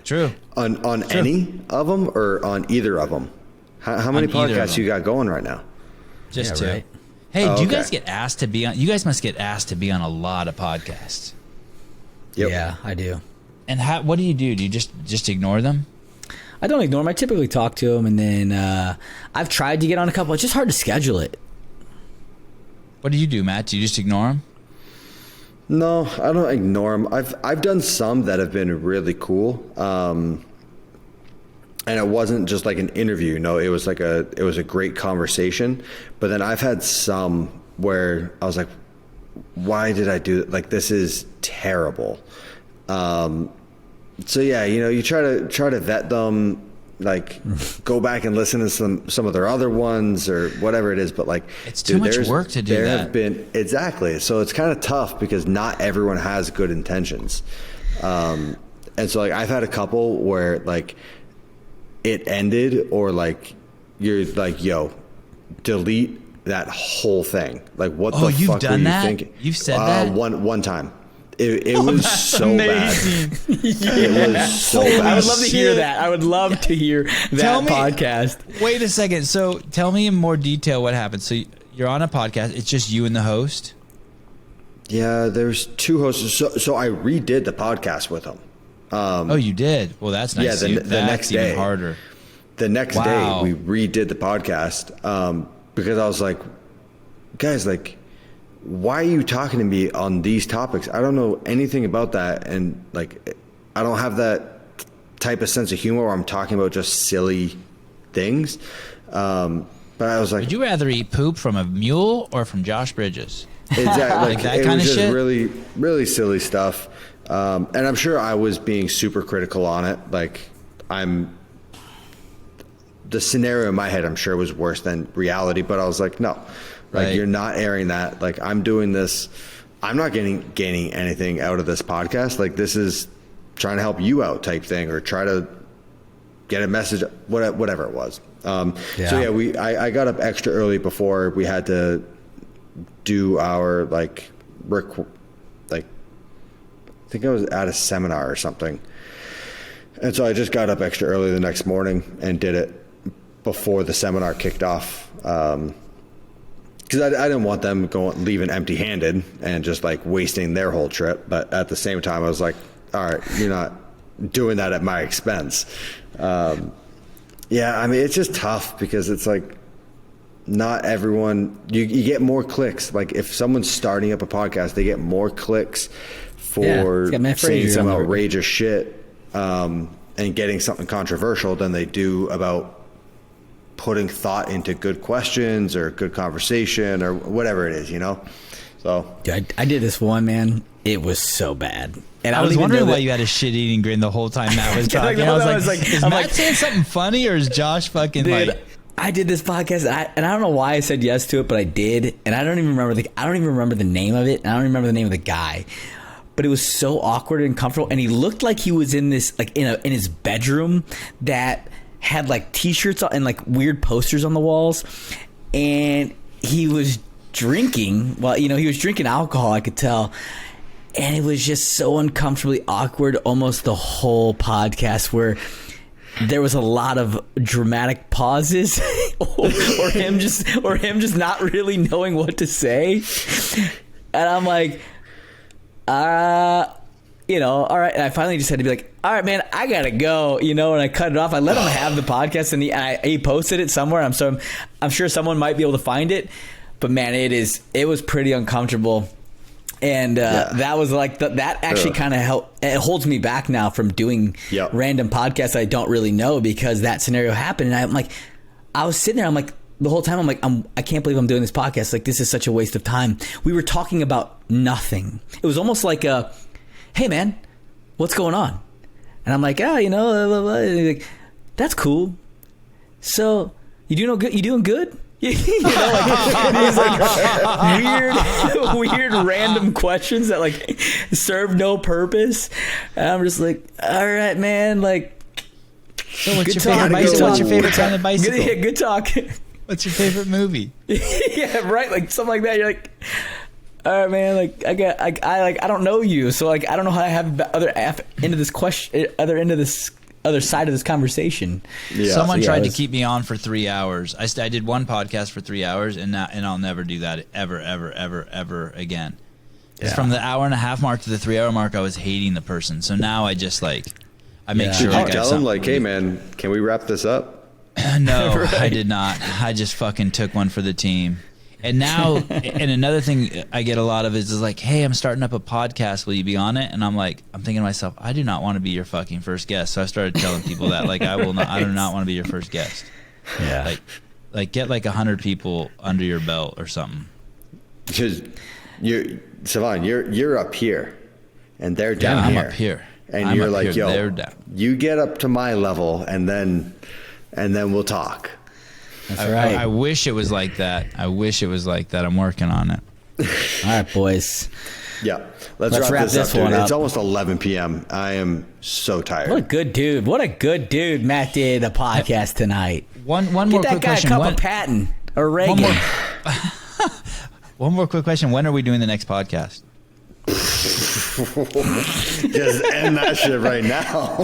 B: True.
C: On any of them or on either of them? How many podcasts you got going right now?
B: Just two.
A: Right.
B: Hey, do you guys get asked to be on? You guys must get asked to be on a lot of podcasts.
C: Yep.
A: Yeah, I do.
B: And what do? Do you just ignore them?
A: I don't ignore them. I typically talk to them, and then I've tried to get on a couple. It's just hard to schedule it.
B: What do you do, Matt? Do you just ignore them?
C: No, I don't ignore them. I've done some that have been really cool. And it wasn't just like an interview. No, it was a great conversation. But then I've had some where I was like, why did I do it? Like, this is terrible. So yeah, you try to vet them, like go back and listen to some of their other ones or whatever it is. But like,
B: it's too much work to do that.
C: There have been, exactly. So it's kind of tough because not everyone has good intentions. And so like, I've had a couple where like, it ended or like you're like, yo, delete that whole thing. Like what the fuck were you thinking?
B: You've said that?
C: One time. It was so amazing. Bad. It was so bad.
A: I would love to hear that. I would love to hear that podcast.
B: Wait a second. So tell me in more detail what happened. So you're on a podcast. It's just you and the host?
C: Yeah, there's two hosts. So I redid the podcast with them.
B: Oh, you did? Well, that's nice.
C: Yeah, the next day.
B: Even harder.
C: The next day, we redid the podcast because I was like, guys, like, why are you talking to me on these topics? I don't know anything about that. And, like, I don't have that type of sense of humor where I'm talking about just silly things. But I was like...
B: Would you rather eat poop from a mule or from Josh Bridges?
C: Exactly.
B: Like that kind of shit?
C: Really, really silly stuff. And I'm sure I was being super critical on it. Like, the scenario in my head, I'm sure was worse than reality, but I was like, no, like you're not airing that. Like I'm doing this. I'm not gaining anything out of this podcast. Like this is trying to help you out type thing, or try to get a message, whatever it was. So yeah, I got up extra early before we had to do our I think I was at a seminar or something. And so I just got up extra early the next morning and did it before the seminar kicked off. Because I didn't want them leaving empty handed and just like wasting their whole trip. But at the same time, I was like, all right, you're not doing that at my expense. Yeah, I mean, it's just tough because it's like not everyone, you get more clicks. Like if someone's starting up a podcast, they get more clicks for saying some outrageous shit and getting something controversial than they do about putting thought into good questions or good conversation or whatever it is, So
A: I did this one, man. It was so bad. And
B: I was wondering why you had a shit-eating grin the whole time Matt was talking. I was like, is Matt saying something funny or is Josh fucking like...
A: I did this podcast, and I don't know why I said yes to it, but I did, and I don't even remember the name of it, and I don't remember the name of the guy. But it was so awkward and uncomfortable, and he looked like he was in this in his bedroom that had like T-shirts and like weird posters on the walls, and he was drinking. Well, he was drinking alcohol, I could tell, and it was just so uncomfortably awkward almost the whole podcast, where there was a lot of dramatic pauses or him just not really knowing what to say. And I'm like, you know, all right. And I finally just had to be like, all right, man, I gotta go, you know. And I cut it off. I let him have the podcast, and he posted it somewhere. I'm sure someone might be able to find it, but man, it was pretty uncomfortable. And that was like that actually kind of it holds me back now from doing random podcasts I don't really know, because that scenario happened. And I'm like, I was sitting there, I'm like, the whole time I'm like, I can't believe I'm doing this podcast. Like, this is such a waste of time. We were talking about nothing. It was almost like hey man, what's going on? And I'm like, you know, blah, blah, blah. And he's like, that's cool. So you doing good? You know, like, these like weird random questions that like serve no purpose. And I'm just like, all right, man, like,
B: so what's your favorite bicycle? What's your favorite kind of bicycle?
A: Yeah, good talk.
B: What's your favorite movie?
A: Yeah, right, like something like that. You're like, all right, man, like I don't know you, so like I don't know how I have the other end of this question, other side of this conversation.
C: Yeah.
B: Someone tried to keep me on for 3 hours. I did one podcast for 3 hours, and I'll never do that ever again. Yeah. From the hour and a half mark to the 3 hour mark, I was hating the person. So now I just like, I make sure.
C: Did you tell him like, hey man, can we wrap this up?
B: No,
A: Right.
B: I did not. I just fucking took one for the team. And now, and another thing I get a lot of is like, hey, I'm starting up a podcast. Will you be on it? And I'm like, I'm thinking to myself, I do not want to be your fucking first guest. So I started telling people that, like, I do not want to be your first guest.
A: Yeah.
B: Like get like 100 people under your belt or something.
C: Because Sevan, you're up here, and they're down
B: I'm
C: here.
B: up here.
C: And
B: I'm
C: you're
B: up
C: like,
B: here,
C: yo,
B: they're down.
C: you get up to my level, and then we'll talk.
A: That's right.
B: I wish it was like that. I'm working on it.
A: All right, boys.
C: Yeah. Let's wrap this one up. It's almost 11 p.m. I am so tired.
A: What a good dude. Matt did a podcast tonight.
B: One more
A: Get that
B: quick
A: guy
B: question.
A: a cup of Patton or Reagan.
B: One more quick question. When are we doing the next podcast?
C: Just end that shit right now.